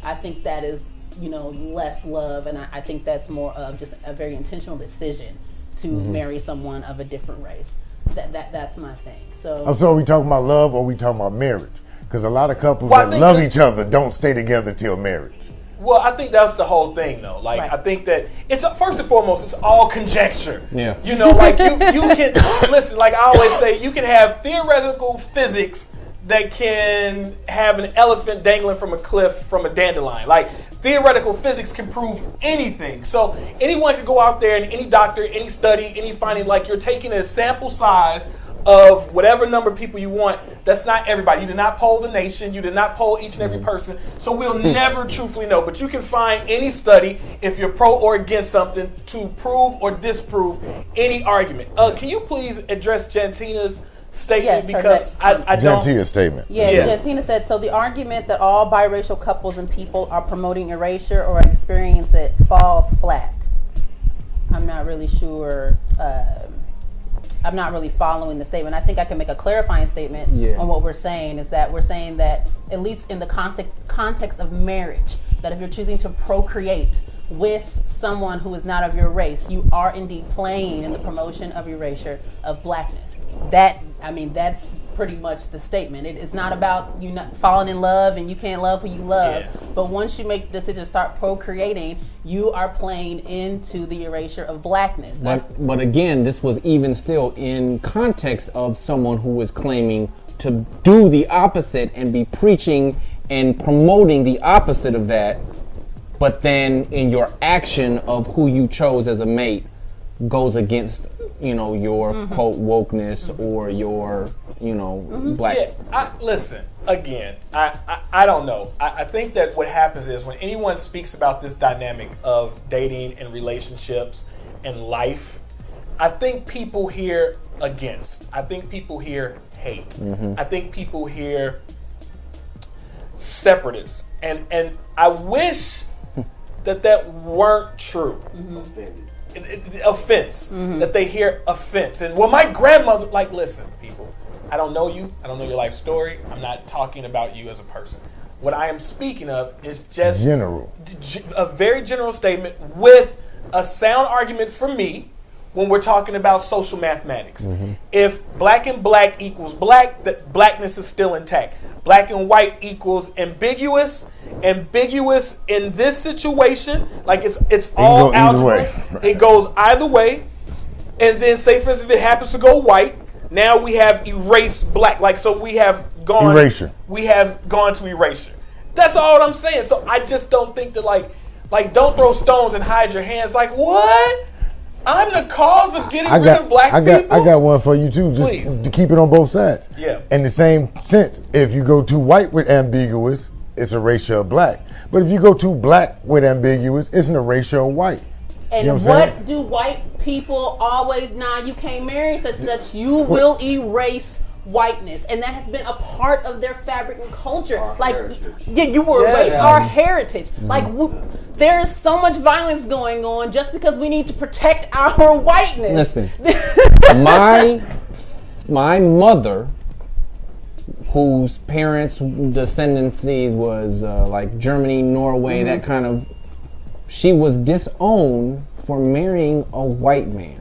I think that is, less love, and I think that's more of just a very intentional decision to marry someone of a different race. That's my thing. So are we talking about love or are we talking about marriage? Because a lot of couples Well, I that think love that- each other don't stay together till marriage. Well, I think that's the whole thing, though. Like, Right. I think that it's first and foremost, it's all conjecture. Yeah. Like you can listen. Like I always say, you can have theoretical physics that can have an elephant dangling from a cliff from a dandelion. Like theoretical physics can prove anything. So anyone can go out there and any doctor, any study, any finding. Like you're taking a sample size of whatever number of people you want. That's not everybody. You did not poll the nation. You did not poll each and every person. So we'll never truthfully know. But you can find any study, if you're pro or against something, to prove or disprove any argument. Can you please address Jantina's statement? Yes, her Because next I don't. Gentile statement. Yeah, Jantina said, so the argument that all biracial couples and people are promoting erasure or experience it falls flat. I'm not really sure. I'm not really following the statement. I think I can make a clarifying statement on what we're saying, is that we're saying that, at least in the context of marriage, that if you're choosing to procreate with someone who is not of your race, you are indeed playing in the promotion of erasure of blackness. That's pretty much the statement. It's not about you not falling in love and you can't love who you love. Yeah. But once you make the decision to start procreating, you are playing into the erasure of blackness. But again, this was even still in context of someone who was claiming to do the opposite and be preaching and promoting the opposite of that. But then in your action of who you chose as a mate goes against, your quote wokeness or your, black. Yeah, listen, again, I don't know. I think that what happens is when anyone speaks about this dynamic of dating and relationships and life, I think people hear against. I think people hear hate. I think people hear separatists. And I wish that weren't true. Offended. Offense. That they hear offense. And my grandmother, listen, people, I don't know you. I don't know your life story. I'm not talking about you as a person. What I am speaking of is just General. A very general statement with a sound argument for me when we're talking about social mathematics. If black and black equals black, that blackness is still intact. Black and white equals ambiguous. Ambiguous in this situation, it's all go either algebra. way. It goes either way. And then say for instance if it happens to go white, now we have erased black. So we have gone Erasure. We have gone to erasure. That's all I'm saying. So I just don't think that like don't throw stones and hide your hands. Like what? I'm the cause of getting rid of black people. I got one for you too, just Please. to keep it on both sides. Yeah. In the same sense, if you go too white with ambiguous, it's a erasure of black. But if you go too black with ambiguous, it's an erasure of white. And You know what I'm what do white people always, you can't marry such and such, you will erase whiteness. And that has been a part of their fabric and culture. Our heritage. You will erase Yeah. our heritage. There is so much violence going on just because we need to protect our whiteness. Listen, my mother, whose parents' descendancies was Germany, Norway, that kind of, she was disowned for marrying a white man.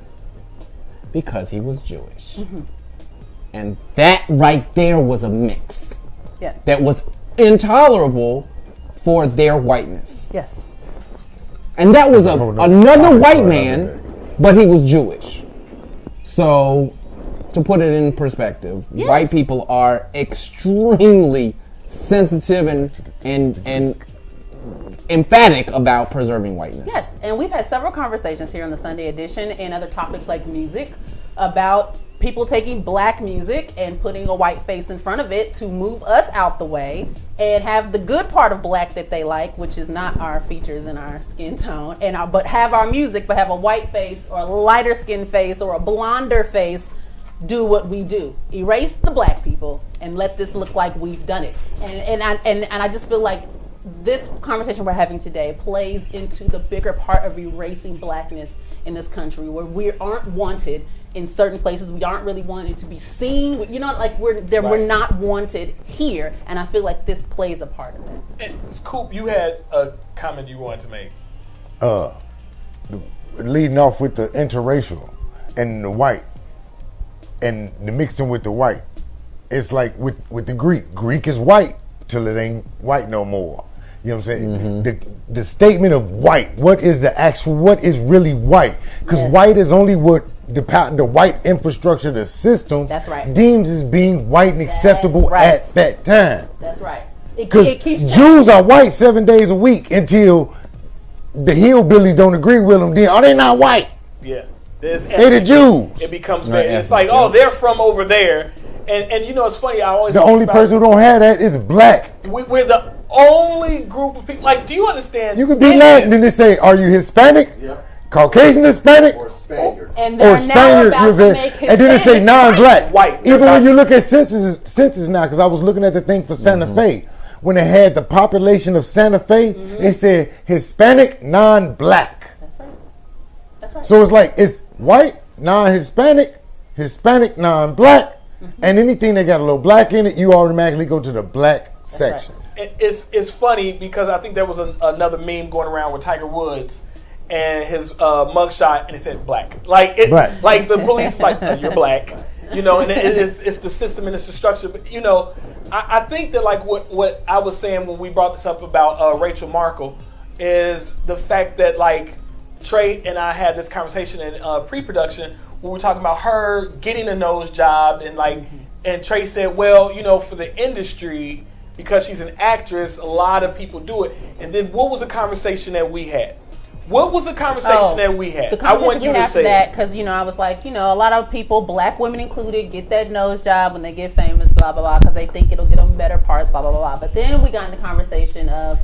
because he was Jewish. And that right there was a mix. Yeah. That was intolerable for their whiteness. Yes. And that was another white man, but he was Jewish. So, to put it in perspective, white people are extremely sensitive and emphatic about preserving whiteness. Yes, and we've had several conversations here on the Sunday edition and other topics like music about people taking black music and putting a white face in front of it to move us out the way and have the good part of black that they like, which is not our features and our skin tone, but have our music, but have a white face or a lighter skin face or a blonder face do what we do. Erase the black people and let this look like we've done it. And I just feel like this conversation we're having today plays into the bigger part of erasing blackness in this country, where we aren't wanted in certain places. We aren't really wanted to be seen. You know, like we're not wanted here, and I feel like this plays a part of that. And Coop, you had a comment you wanted to make. Leading off with the interracial and the white and the mixing with the white. It's like with the Greek. Greek is white till it ain't white no more. You know what I'm saying? The statement of white, what is really white? Because white is only what the white infrastructure, the system, that's right, deems as being white and acceptable at that time. That's right. Because Jews are white 7 days a week until the hillbillies don't agree with them. Then, they not white. Yeah. They the Jews. It becomes it's like, they're from over there. And you know, it's funny, I always the only person who don't have that is black. We're the only group of people. Like, do you understand? You could be Latin and they say, are you Hispanic? Yeah. Caucasian Hispanic? Or Spaniard. And they're now about to make Hispanic. And then they say non-black. White. Even when you look at census now, because I was looking at the thing for Santa Fe, when they had the population of Santa Fe, it said Hispanic, non-black. That's right. That's right. So it's like, it's white, non-Hispanic, Hispanic, non-black, and anything that got a little black in it, you automatically go to the black section. Right. It's funny because I think there was another meme going around with Tiger Woods and his mugshot, and it said black. Like the police like, you're black, you know. And it's the system and it's the structure. But you know, I think that like what I was saying when we brought this up about Rachel Markle is the fact that like Trey and I had this conversation in pre-production when we were talking about her getting a nose job and like, and Trey said, well, you know, for the industry, because she's an actress, a lot of people do it. And then what was the conversation that we had? What was the conversation that we had? I want you to say that because, you know, I was like, you know, a lot of people, black women included, get that nose job when they get famous, blah, blah, blah, because they think it'll get them better parts, blah, blah, blah, blah. But then we got into conversation of,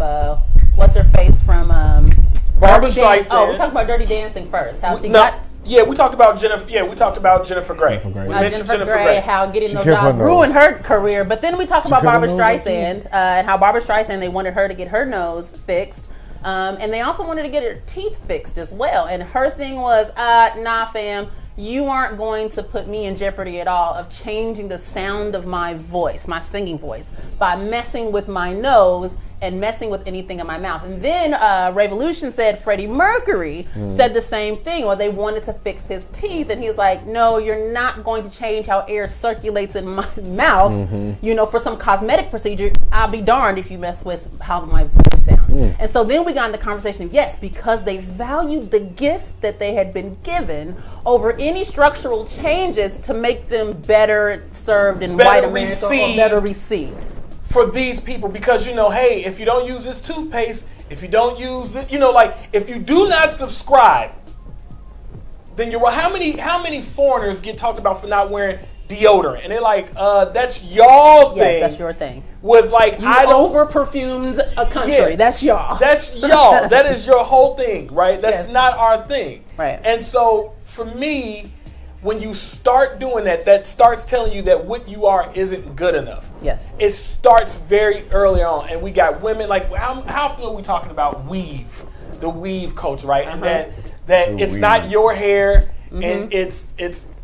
what's her face from Barbra Streisand. Oh, we talked about Dirty Dancing first. How she got... Yeah, we talked about Jennifer. Yeah, we talked about Jennifer Grey. We mentioned Jennifer Grey, how getting those jobs ruined her career. But then we talked about Barbra Streisand and how Barbra Streisand, they wanted her to get her nose fixed, and they also wanted to get her teeth fixed as well. And her thing was, nah, fam, you aren't going to put me in jeopardy at all of changing the sound of my voice, my singing voice, by messing with my nose and messing with anything in my mouth. And then Revolution said Freddie Mercury said the same thing, or they wanted to fix his teeth. And he's like, no, you're not going to change how air circulates in my mouth, you know, for some cosmetic procedure. I'll be darned if you mess with how my voice sounds. And so then we got in the conversation, yes, because they valued the gift that they had been given over any structural changes to make them better served in white America or better received. For these people, because you know, hey, if you don't use this toothpaste, if you don't use the, you know, like if you do not subscribe, then you're how many foreigners get talked about for not wearing deodorant, and they're like, that's y'all thing. Yes, that's your thing. With like, I over perfumed a country. Yeah, that's y'all. That's y'all. That is your whole thing, right? That's not our thing, right? And so for me, when you start doing that, that starts telling you that what you are isn't good enough. Yes. It starts very early on. And we got women, like, how often are we talking about weave? The weave culture, right? And that it's weave. Not your hair, and it's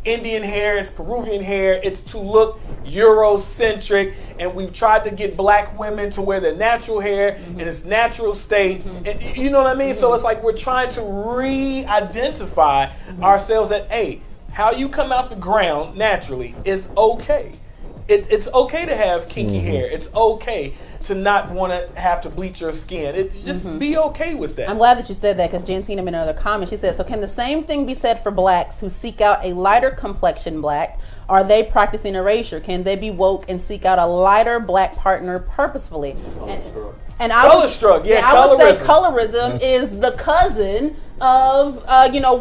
Indian hair, it's Peruvian hair, it's to look Eurocentric, and we've tried to get black women to wear their natural hair in its natural state. And you know what I mean? So it's like we're trying to re-identify ourselves that, hey, how you come out the ground naturally is okay. It's okay to have kinky hair. It's okay to not want to have to bleach your skin. Just be okay with that. I'm glad that you said that, because Jantina made another comment. She said, so can the same thing be said for blacks who seek out a lighter complexion black? Are they practicing erasure? Can they be woke and seek out a lighter black partner purposefully? And I would say colorism is the cousin of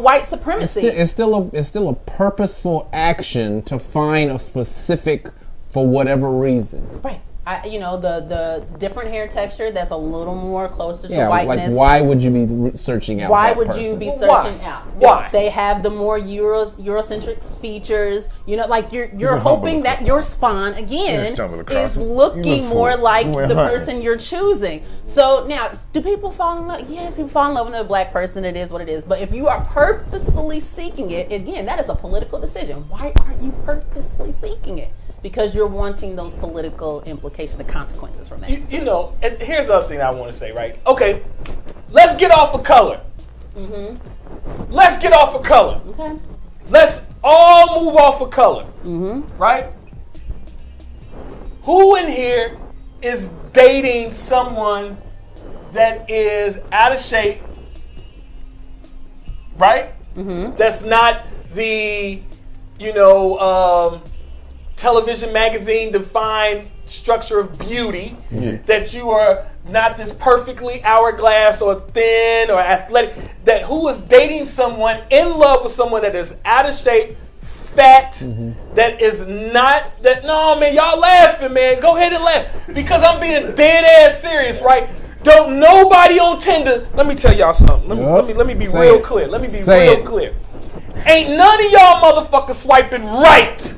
white supremacy. It's still a purposeful action to find a specific for whatever reason. Right. The different hair texture that's a little more closer to Like whiteness. why would you be searching out? Why that would person? you be searching out? Why? They have the more Eurocentric features. Like you're hoping that your spawn again is looking more like the person you're choosing. So now, do people fall in love? Yes, people fall in love with a black person. It is what it is. But if you are purposefully seeking it, again, that is a political decision. Why aren't you purposefully seeking it? Because you're wanting those political implications, the consequences from that. And here's the other thing I want to say, right? Okay, let's get off of color. Let's get off of color. Okay. Let's all move off of color. Right? Who in here is dating someone that is out of shape? Right? That's not the, television magazine defined structure of beauty, that you are not this perfectly hourglass or thin or athletic, that who is dating someone, in love with someone that is out of shape, fat, that is not, that, no man, y'all laughing, man, go ahead and laugh, because I'm being dead ass serious, right? Don't nobody on Tinder, let me tell y'all something, let me be real clear, clear. Ain't none of y'all motherfuckers swiping right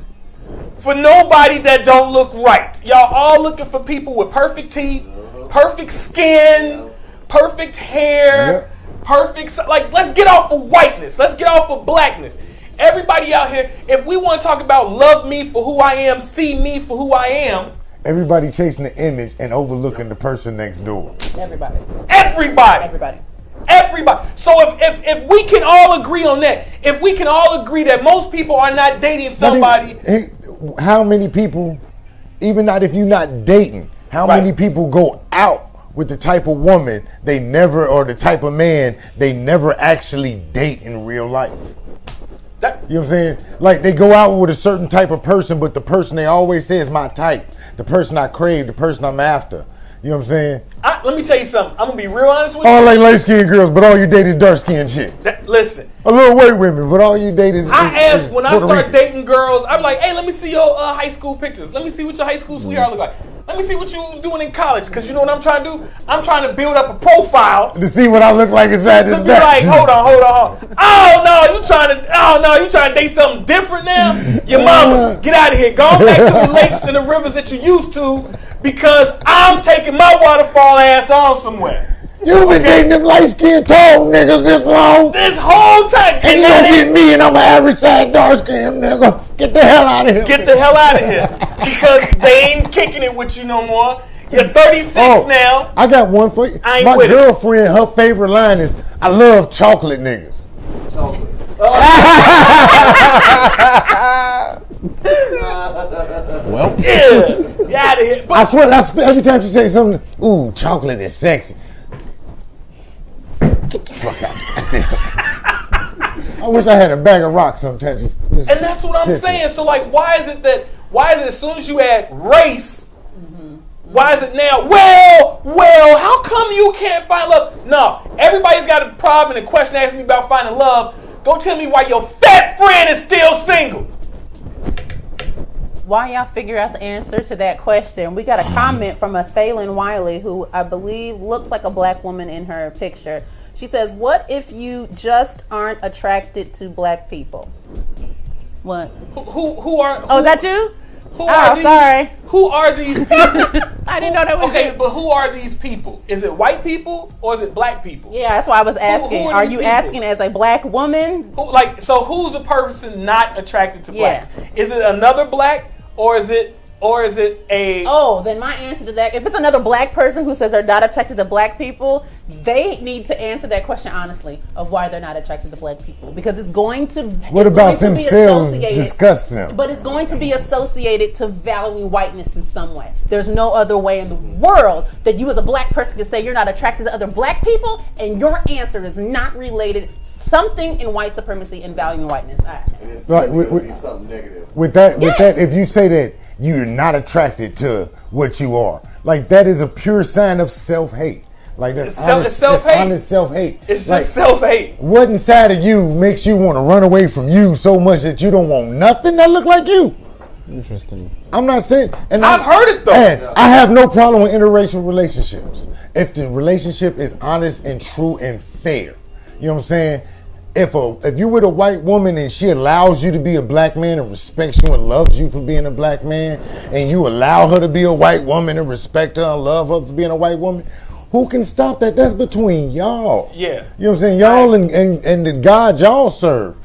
for nobody that don't look right. Y'all all looking for people with perfect teeth, perfect skin, perfect hair, let's get off of whiteness. Let's get off of blackness. Everybody out here, if we want to talk about love me for who I am, see me for who I am. Everybody chasing the image and overlooking the person next door. Everybody. So if we can all agree on that, if we can all agree that most people are not dating somebody. How many people, even not if you're not dating, how many people go out with the type of woman they never, or the type of man they never actually date in real life? You know what I'm saying? Like they go out with a certain type of person, but the person they always say is my type, the person I crave, the person I'm after. You know what I'm saying? Let me tell you something. I'm going to be real honest with you. All like light-skinned girls, but all you date is dark-skinned chicks. Listen. A little white women, but all you date is... when I start dating girls, I'm like, hey, let me see your high school pictures. Let me see what your high school sweetheart look like. Let me see what you doing in college. Because you know what I'm trying to do? I'm trying to build up a profile. To see what I look like inside this batch. To be like, hold on. Oh, no, you trying to date something different now? Your mama, get out of here. Go back to the lakes and the rivers that you used to. Because I'm taking my waterfall ass on somewhere. You've been dating them light-skinned tall niggas this long. This whole time. And you don't get me and I'm an average size dark-skinned nigga. Get the hell out of here. Get the hell out of here. Because they ain't kicking it with you no more. You're 36 now. I got one for you. My girlfriend, her favorite line is, I love chocolate niggas. Chocolate. Well, get out of here. I swear, every time she says something, ooh, chocolate is sexy. Get the fuck out of here. I wish I had a bag of rocks sometimes. And that's what I'm saying. So, like, why is it as soon as you add race, why is it now, well, how come you can't find love? No, everybody's got a problem and a question asking me about finding love. Go tell me why your fat friend is still single. While y'all figure out the answer to that question, we got a comment from a Thalen Wiley, who I believe looks like a black woman in her picture. She says, what if you just aren't attracted to black people? What? Who are... Oh, is that you? Sorry. Who are these people? I didn't know that was you. But who are these people? Is it white people or is it black people? Yeah, that's why I was asking. Are you asking as a black woman? So who's the person not attracted to blacks? Is it another black or is it Or is it a... Oh, then my answer to that, if it's another black person who says they're not attracted to black people, they need to answer that question honestly of why they're not attracted to black people. Because it's going to... What about themselves disgust them? But it's going to be associated to valuing whiteness in some way. There's no other way in the world that you as a black person can say you're not attracted to other black people and your answer is not related something in white supremacy and valuing whiteness. And it's Right, going to be something negative. With that, if you say that you're not attracted to what you are, like that is a pure sign of self-hate. Like that's honest self-hate. Honest self-hate. It's like, just self-hate. What inside of you makes you want to run away from you so much that you don't want nothing that look like you? Interesting. I'm not saying, and I've heard it though. And I have no problem with interracial relationships if the relationship is honest and true and fair. You know what I'm saying? If you're with a white woman and she allows you to be a black man and respects you and loves you for being a black man, and you allow her to be a white woman and respect her and love her for being a white woman, who can stop that? That's between y'all. Yeah. You know what I'm saying? Y'all and the God y'all serve.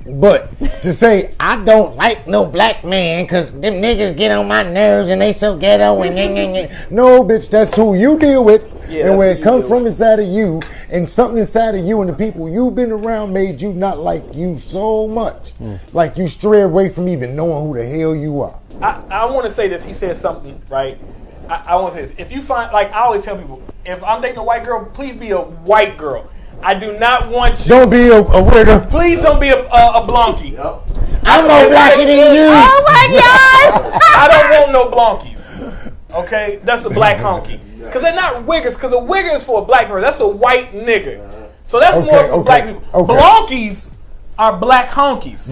But to say, I don't like no black man because them niggas get on my nerves and they so ghetto and no, bitch, that's who you deal with. Yeah, and where it comes from inside of you, and something inside of you and the people you've been around made you not like you so much. Like you stray away from even knowing who the hell you are. I want to say this. He said something, right? I want to say this. If you find, like I always tell people, if I'm dating a white girl, please be a white girl. I do not want you. Don't be a weirdo. Please don't be a blonkie. Yep. I'm more blacker than you. Oh my God! I don't want no blonkies. Okay? That's a black honky. Because they're not wiggers, because a wigger is for a black person. That's a white nigga. So that's more for black people. Okay. Blonkies are black honkies.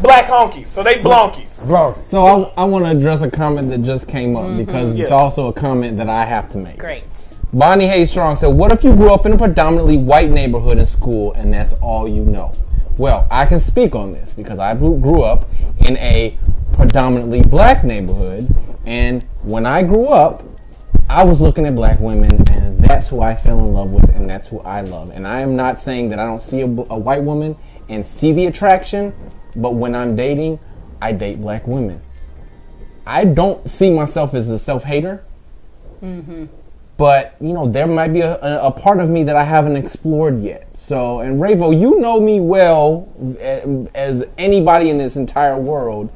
Black honkies. So they blonkies. So I want to address a comment that just came up because it's also a comment that I have to make. Great. Bonnie Hayes Strong said, what if you grew up in a predominantly white neighborhood in school and that's all you know? Well, I can speak on this because I grew up in a predominantly black neighborhood, and when I grew up, I was looking at black women and that's who I fell in love with and that's who I love. And I am not saying that I don't see a white woman and see the attraction, but when I'm dating, I date black women. I don't see myself as a self-hater. But, you know, there might be a part of me that I haven't explored yet. So, and Ravo, you know me well as anybody in this entire world.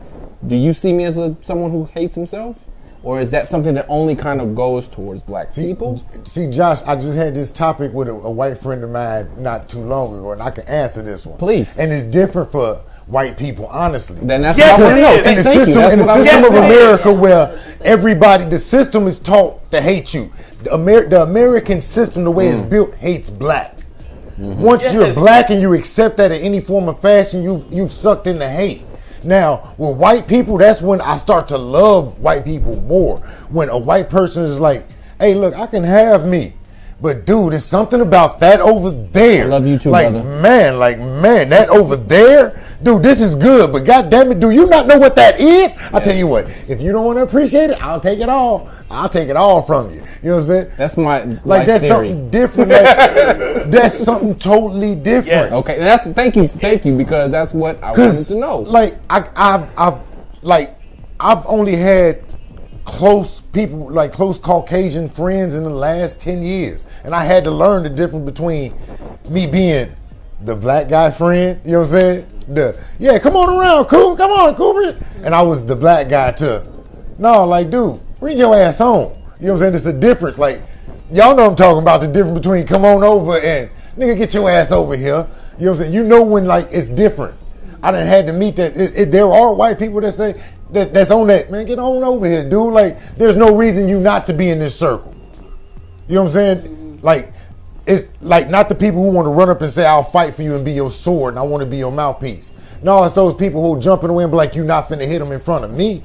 Do you see me as someone who hates himself? Or is that something that only kind of goes towards black people? See, Josh, I just had this topic with a white friend of mine not too long ago, and I can answer this one. Please. And it's different for white people, honestly. Then that's Yes, what I want to know. In the system of America, where everybody, the system is taught to hate you. The American system, the way it's built, hates black. Once you're black and you accept that in any form of fashion, you've sucked into hate. Now, with white people, that's when I start to love white people more. When a white person is like, hey, look, I can have me. But dude, there's something about that over there. I love you too, like, brother. Man, that over there, dude, this is good. But goddamn it, do you not know what that is? I'll tell you what. If you don't want to appreciate it, I'll take it all. I'll take it all from you. You know what I'm saying? That's my like that's theory. something different. That's something totally different. Yes. Okay, and thank you because that's what I wanted to know. Like I've only had close people, like close Caucasian friends in the last 10 years. And I had to learn the difference between me being the black guy friend, you know what I'm saying? Come on around, Coop, come on, Cooper. And I was the black guy too. No, like, dude, bring your ass home. You know what I'm saying? There's a difference. Like, y'all know I'm talking about the difference between come on over and nigga, get your ass over here. You know what I'm saying? You know when, like, it's different. I done had to meet that. There are white people that say, that's on that, man, get on over here, dude. Like, there's no reason you not to be in this circle. You know what I'm saying? Like, it's like not the people who want to run up and say, I'll fight for you and be your sword and I want to be your mouthpiece. No, it's those people who jump in the way and be like, you not finna hit him in front of me.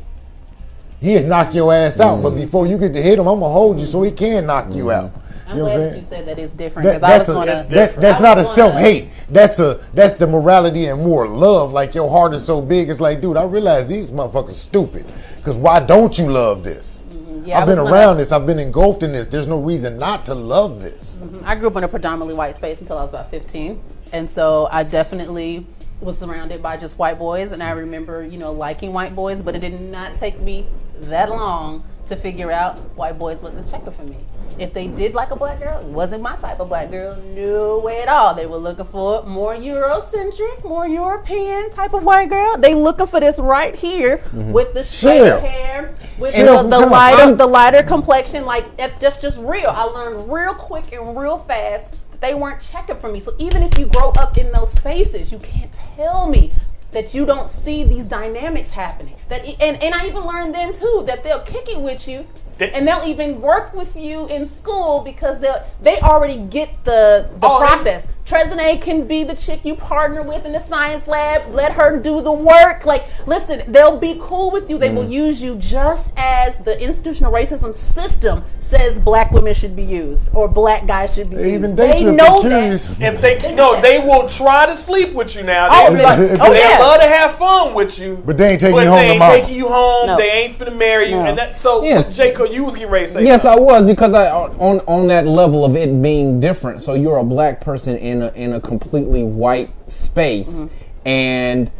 He'll knock your ass out, but before you get to hit him, I'm gonna hold you so he can knock you out. I'm You know what I'm glad that saying? you said that it's different. That's not a self-hate. That's the morality and more love. Like your heart is so big, it's like, dude, I realize these motherfuckers stupid. Because why don't you love this? Yeah, I've been around this. I've been engulfed in this. There's no reason not to love this. I grew up in a predominantly white space until I was about 15. And so I definitely was surrounded by just white boys, and I remember, liking white boys, but it did not take me that long to figure out white boys wasn't checking for me. If they did like a black girl, it wasn't my type of black girl. No way at all. They were looking for more Eurocentric, more European type of white girl. They looking for this right here with the straight hair, with the lighter complexion. Like that's just real. I learned real quick and real fast that they weren't checking for me. So even if you grow up in those spaces, you can't tell me that you don't see these dynamics happening. And I even learned then too that they'll kick it with you, and they'll even work with you in school because they already get the process. Trezene can be the chick you partner with in the science lab. Let her do the work. Like, listen, they'll be cool with you. They will use you just as the institutional racism system says black women should be used or black guys should be used. Even they know that. If they will try to sleep with you now. Oh, They yeah. love to have fun with you, But they ain't taking but you home they ain't tomorrow. taking you home. No. They ain't finna marry you. No. And that, so, Yes. Jacob, you was getting ready to say Yes, I something. was, because on that level of it being different. So you're a black person in a completely white space, and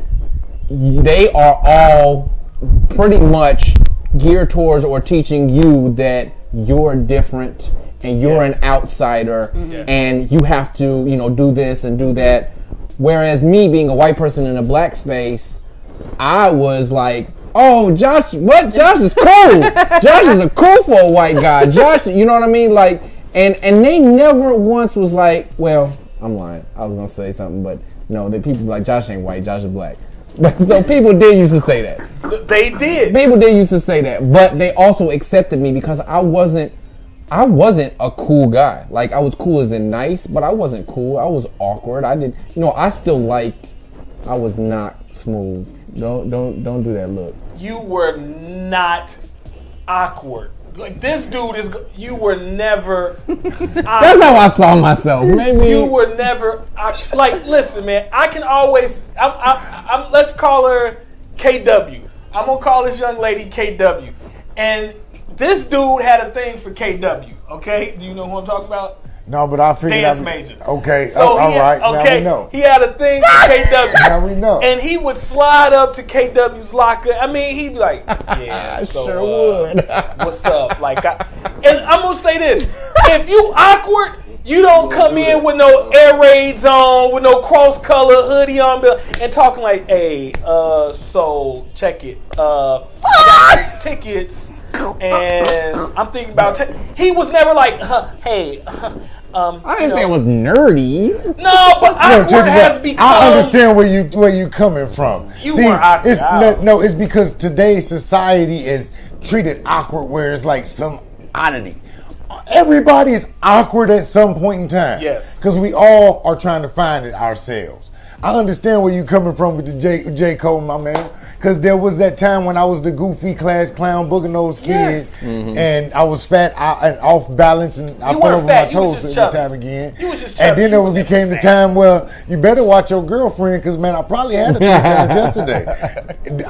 they are all pretty much geared towards or teaching you that you're different and you're an outsider, and you have to do this and do that. Whereas me being a white person in a black space, I was like, oh, Josh, what? Josh is cool. Josh is cool for a white guy. Josh, you know what I mean? Like, and they never once was like, well, I'm lying. I was gonna say something, but no, the people like Josh ain't white. Josh is black. So people did used to say that. They did. People did used to say that, but they also accepted me because I wasn't a cool guy. Like, I was cool as in nice, but I wasn't cool. I was awkward. I didn't, I still liked. I was not smooth. Don't do that look. You were not awkward. Like, this dude is. You were never. That's how I saw myself. Maybe You were never. Like, listen, man. I can always. Let's call her KW. I'm gonna call this young lady KW. And this dude had a thing for KW. Okay, do you know who I'm talking about? No, but I figured Dance major. Okay, So all right. Now okay, we know. he had a thing for KW. Now we know. And he would slide up to KW's locker. I mean, he'd be like, "Yeah, so sure would. what's up?" Like, and I'm gonna say this: if you awkward, you don't come in with no air raids on, with no cross color hoodie on, and talking like, "Hey, so check it. I got these tickets, and I'm thinking about." He was never like, "Hey." I didn't say it was nerdy. No, but awkward check this has out. become. I understand where you coming from. You weren't awkward. It's because today's society is treated awkward where it's like some oddity. Everybody is awkward at some point in time. Yes. Because we all are trying to find it ourselves. I understand where you coming from with the J. Cole, my man. Because there was that time when I was the goofy class clown booger nose kid, Yes. and I was fat and off balance, and I You fell weren't over fat, my you was toes just every chubby. time again. You was just And chubby, then you it was became the fat. time where you better watch your girlfriend, because man, I probably had it 3 times yesterday.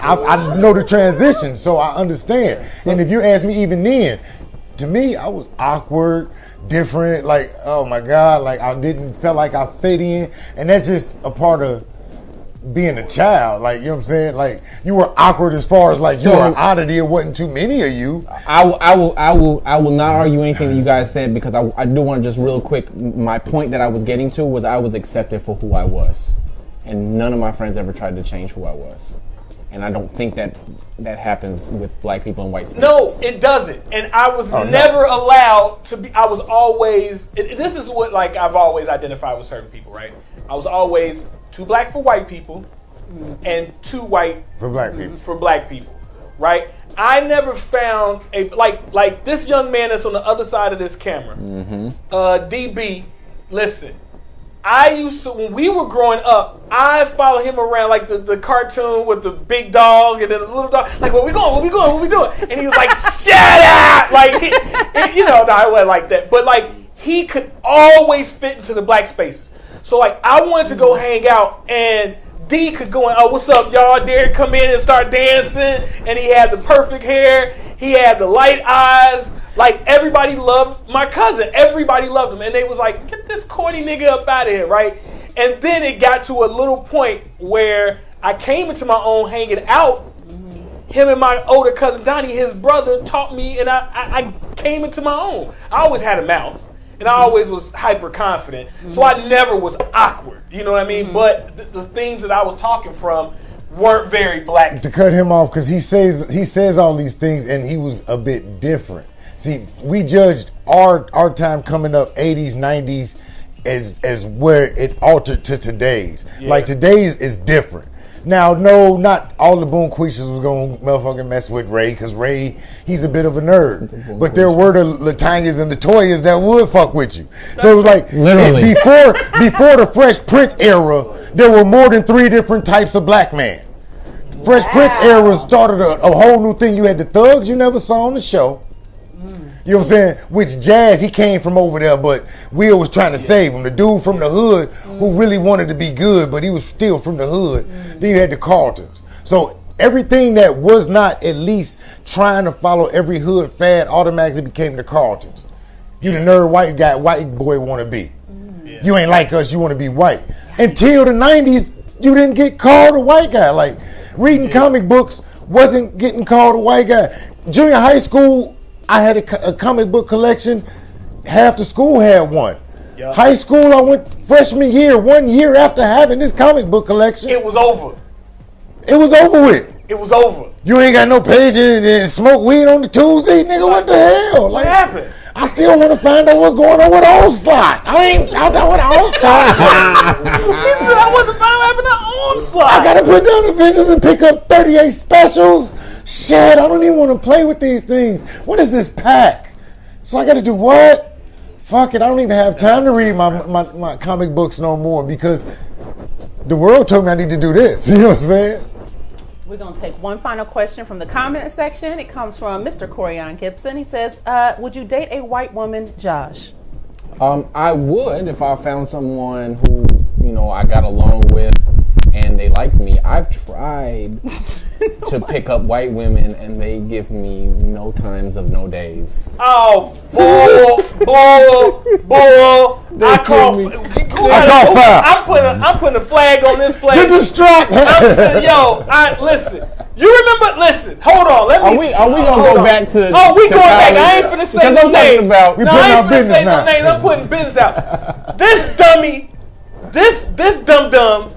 I know the transition, so I understand. And if you ask me even then, to me, I was awkward, different, like, oh my God, like I didn't feel like I fit in. And that's just a part of being a child. Like, you know what I'm saying? Like, you were awkward as far as like you were an oddity. It wasn't too many of you. I will not argue anything that you guys said, because I do want to just real quick. My point that I was getting to was I was accepted for who I was, and none of my friends ever tried to change who I was. And I don't think that happens with black people in white spaces. No, it doesn't. And I was never allowed to be. I was always. This is what like I've always identified with certain people, right? I was always too black for white people, and too white For black people. for black people, right? I never found a like this young man that's on the other side of this camera, DB. Listen, I used to, when we were growing up, I followed him around like the cartoon with the big dog and then the little dog. Like, where we going? Where we going? What we doing? And he was like, shut up! Like, I wasn't like that. But like, he could always fit into the black spaces. So like, I wanted to go hang out, and D could go in, oh, what's up, y'all? Derek come in and start dancing, and he had the perfect hair. He had the light eyes. Like, everybody loved my cousin. Everybody loved him. And they was like, get this corny nigga up out of here, right? And then it got to a little point where I came into my own hanging out. Him and my older cousin Donnie, his brother, taught me, and I came into my own. I always had a mouth, and I always was hyper confident, so I never was awkward. You know what I mean? But the things that I was talking from weren't very black. To cut him off, because he says all these things, and he was a bit different. See, we judged our time coming up, 80s, 90s, as where it altered to today's. Yeah. Like today's is different. Now, no, not all the Boom Quishas was going to motherfucking mess with Ray, because Ray, he's a bit of a nerd. But there were the Latanyas and the Toyas that would fuck with you. So it was like, Literally. before the Fresh Prince era, there were more than 3 different types of black man. Fresh Prince era started a whole new thing. You had the thugs you never saw on the show. You know what I'm saying? Which Jazz, he came from over there, but Will was trying to save him. The dude from the hood who really wanted to be good, but he was still from the hood. Then you had the Carltons. So everything that was not at least trying to follow every hood fad automatically became the Carltons. You the nerd white guy, white boy want to be. You ain't like us, you want to be white. Until the 90s, you didn't get called a white guy. Like, reading comic books wasn't getting called a white guy. Junior high school, I had a comic book collection. Half the school had one. Yep. High school, I went freshman year, 1 year after having this comic book collection. It was over. It was over with. It was over. You ain't got no page and smoke weed on the Tuesday, nigga. What the hell? What happened? I still want to find out what's going on with Onslaught. I ain't out there with Onslaught. I wasn't finding what happened to Onslaught. I gotta put down Avengers and pick up 38 specials. Shit, I don't even want to play with these things. What is this pack? So I gotta do what? Fuck it, I don't even have time to read my comic books no more because the world told me I need to do this. You know what I'm saying? We're going to take one final question from the comment section. It comes from Mr. Corian Gibson. He says, would you date a white woman, Josh? I would if I found someone who, I got along with and they liked me. I've tried to pick up white women and they give me no times of no days. Oh, bull. I call foul. I'm putting a flag on this play. Get the strap. Listen. Listen, hold on. Are we gonna go back to? Oh, we to going back. college? I ain't finna say no names. We No, putting I our ain't finna business say no now. names. I'm putting business out. This dummy, this dum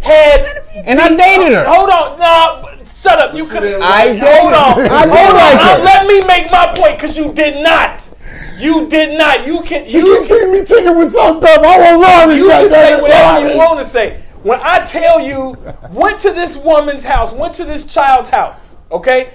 had. And I dated her. Hold on, no, shut up. You could. I dated Hold on. her. I did like her. Let me make my point because you did not. You did not. You can. You keep me chicken with salt pepper. I won't lie. You can say whatever you want to say. When I tell you, went to this woman's house, went to this child's house, okay?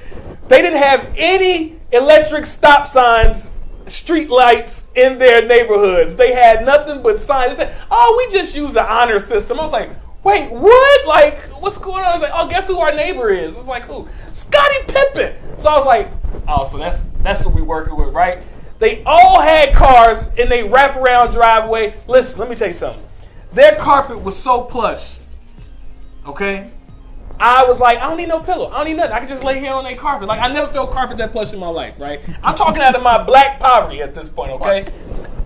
They didn't have any electric stop signs, street lights in their neighborhoods. They had nothing but signs. They said, oh, we just use the honor system. I was like, wait, what? Like, what's going on? I was like, oh, guess who our neighbor is? It's like, who? Scottie Pippen. So I was like, oh, so that's what we working with, right? They all had cars in their wraparound driveway. Listen, let me tell you something. Their carpet was so plush, okay? I was like, I don't need no pillow. I don't need nothing. I can just lay here on their carpet. Like, I never felt carpet that plush in my life, right? I'm talking out of my black poverty at this point, okay?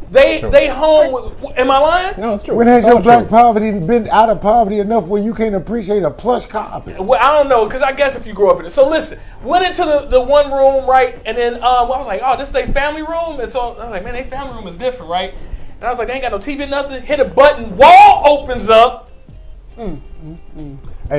They home with, am I lying? No, it's true. When has It's your all black true. poverty been out of poverty enough where you can't appreciate a plush carpet? Well, I don't know, because I guess if you grew up in it. So listen, went into the one room, right? And then I was like, oh, this is their family room? And so I was like, man, their family room is different, right? And I was like, they ain't got no TV, nothing. Hit a button, wall opens up. Hey,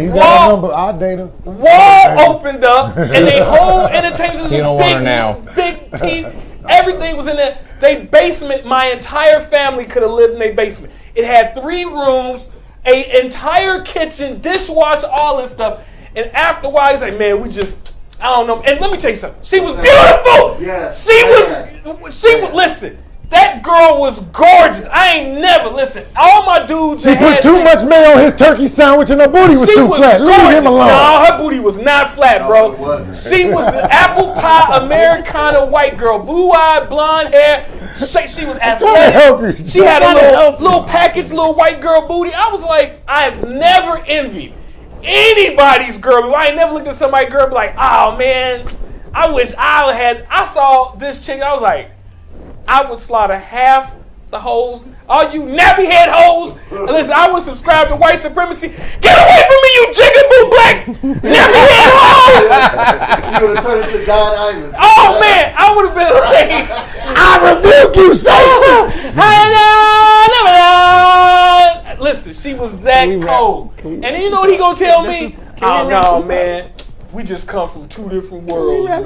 you got a number? I'll date her. Wall opened up, and they whole entertainment You don't want her now. big TV. Everything was in there. They basement, my entire family could have lived in their basement. It had 3 rooms, an entire kitchen, dishwasher, all this stuff. And after a while, he's like, man, I don't know. And let me tell you something. She was beautiful. Yes. She was, listen. That girl was gorgeous. I ain't never, listen, all my dudes She put too much mayo on his turkey sandwich and her booty was too flat. Leave him alone. No, her booty was not flat, bro. it wasn't. She was the apple pie Americana white girl. Blue-eyed, blonde hair. She was trying to help you. athletic. She had I'm trying to a help you. little package, little white girl booty. I was like, I've never envied anybody's girl. I ain't never looked at somebody's girl and be like, oh, man, I wish I saw this chick. I was like, I would slaughter half the hoes, all you nappy head hoes. And listen, I would subscribe to white supremacy. Get away from me, you jigaboo black nappy head hoes! You would have turned into Don Imus. Oh man, I would have been like, I rebuke you, Satan. listen, she was that cold. And then you know what he gonna tell me? Oh no, man. We just come from two different worlds, man.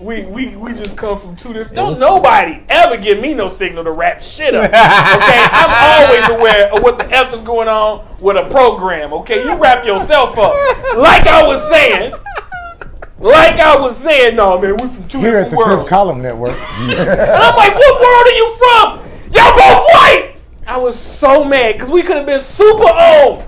We just come from two different. Don't nobody ever give me no signal to wrap shit up. Okay, I'm always aware of what the F is going on with a program. Okay, you wrap yourself up. Like I was saying, no man, we from two Here at different the worlds. Fifth Column Network. And I'm like, what world are you from? Y'all both white. I was so mad because we could have been super old.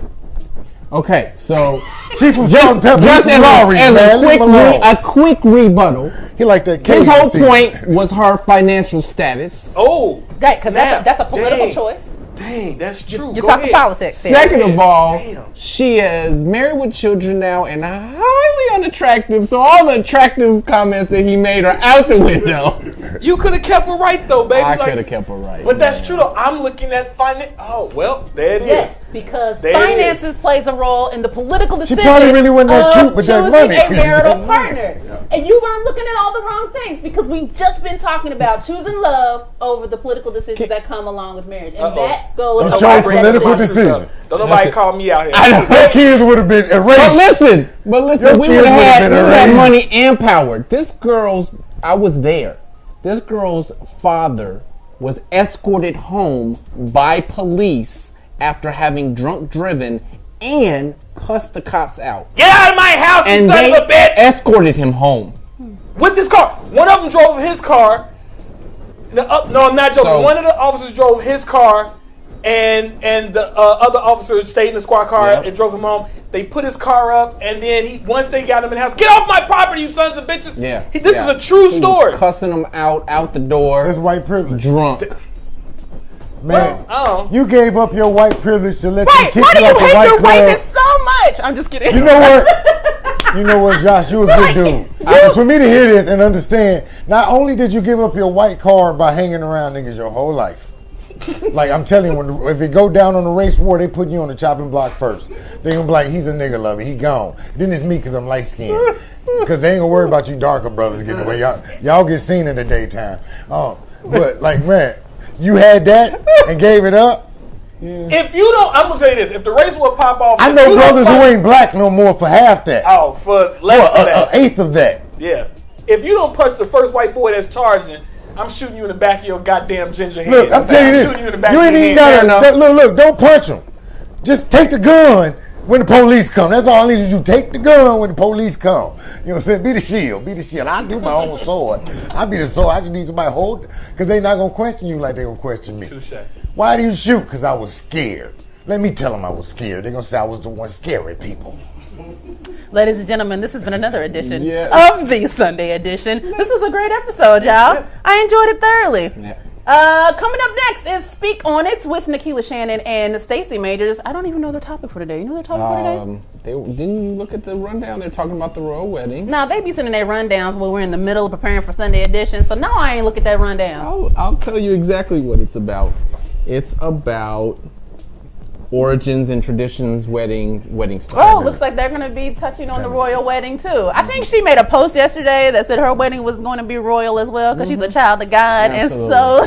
Okay, so She from Salt and Pepper. just He from Lowry's, man. as Leave him alone. a quick rebuttal, He like that his cake. whole scene. point was her financial status. Oh, Right, because that's a political Dang. choice. Dang, that's true. You're Go talking ahead. politics. Sid. Second of all, Damn. she is married with children now and highly unattractive, so all the attractive comments that he made are out the window. You could have kept her right though, baby. I Like, could have kept her right. But that's true though. I'm looking at finance. Oh well, there it is. Yes, because There it finances plays a role in the political decision. probably really wasn't that of cute with that choosing money. a marital partner. And you weren't looking at all the wrong things because we've just been talking about choosing love over the political decisions that come along with marriage, and that goes Don't over chose that political decision. decision. Don't nobody call me out here. Your kids would have been But erased. listen, Your we kids would have would've had, been erased. money and power. I was there. This girl's father was escorted home by police after having drunk driven and cussed the cops out. Get out of my house, you And son they of a bitch! escorted him home. With this car. One of them drove his car. No, I'm not joking. So- One of the officers drove his car, and the other officers stayed in the squad car Yeah. and drove him home. They put his car up, and then once they got him in the house, get off my property, you sons of bitches! Yeah. This is a true He was story. cussing him out the door. That's white privilege. Drunk. Man, Oh. you gave up your white privilege to let Right, them kick why do you you out the hate white your club. whiteness so much? I'm just kidding. You know what? You know what, Josh? You a good dude. For me to hear this and understand, not only did you give up your white card by hanging around niggas your whole life. Like I'm telling you, if it go down on the race war, they put you on the chopping block first. They gonna be like, he's a nigga lover, he gone. Then it's me because I'm light skinned. Because they ain't gonna worry about you darker brothers getting away. Y'all get seen in the daytime. But like, man, you had that and gave it up. If you don't, I'm gonna tell you this: if the race will pop off, I if know you don't brothers who punch- ain't black no more for half that. Oh, for less than Or that. an eighth of that. Yeah. If you don't punch the first white boy that's charging, I'm shooting you in the back of your goddamn ginger head. Look, I'm telling you shooting you in the this. back You of ain't your even head. gotta look. Don't punch him. Just take the gun when the police come. That's all I need is you take the gun when the police come. You know what I'm saying? Be the shield. Be the shield. I do my own sword. I be the sword. I just need somebody to hold it because they not gonna question you like they gonna question me. Touche. Why do you shoot? Because I was scared. Let me tell them I was scared. They're gonna say I was the one scaring people. Ladies and gentlemen, this has been another edition Yeah. of the Sunday edition. This was a great episode, y'all. I enjoyed it thoroughly. Yeah. Coming up next is Speak On It with Nikila Shannon and Stacey Majors. I don't even know their topic for today. You know their topic for today? Didn't you look at the rundown? They're talking about the royal wedding. Nah, they be sending their rundowns when we're in the middle of preparing for Sunday edition. So no, I ain't look at that rundown. I'll tell you exactly what it's about. It's about origins and traditions, wedding style. Oh, looks like they're going to be touching on the royal wedding too. I think she made a post yesterday that said her wedding was going to be royal as well because she's a child of God, Absolutely. and so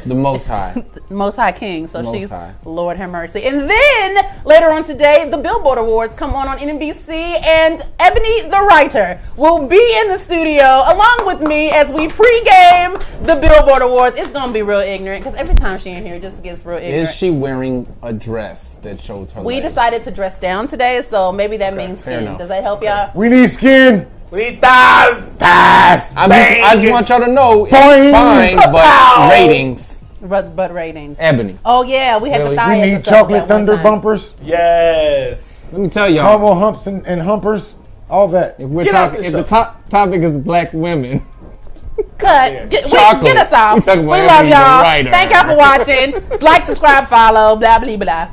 The Most High. Most High King. So Most she's High. Lord have mercy. And then later on today, the Billboard Awards come on NBC, and Ebony the writer will be in the studio along with me as we pregame the Billboard Awards. It's gonna be real ignorant because every time she in here, it just gets real ignorant. Is she wearing a dress that shows her We legs? decided to dress down today, so maybe that means fair skin. enough. Does that help y'all? We need skin. We need thighs. Thighs. I just want y'all to know it's Boing. fine, but ratings. But ratings. Ebony. Oh yeah, we had Really? the thigh We need episode chocolate that one thunder time. bumpers, Yes. Let me tell y'all. caramel humps and humpers, all that. If we're Get out talking, this if the show. topic is black women, Cut. Get Chocolate. us off. We talking about We love Ebony the y'all. writer. Thank y'all for watching. Like, subscribe, follow, blah, blah, blah.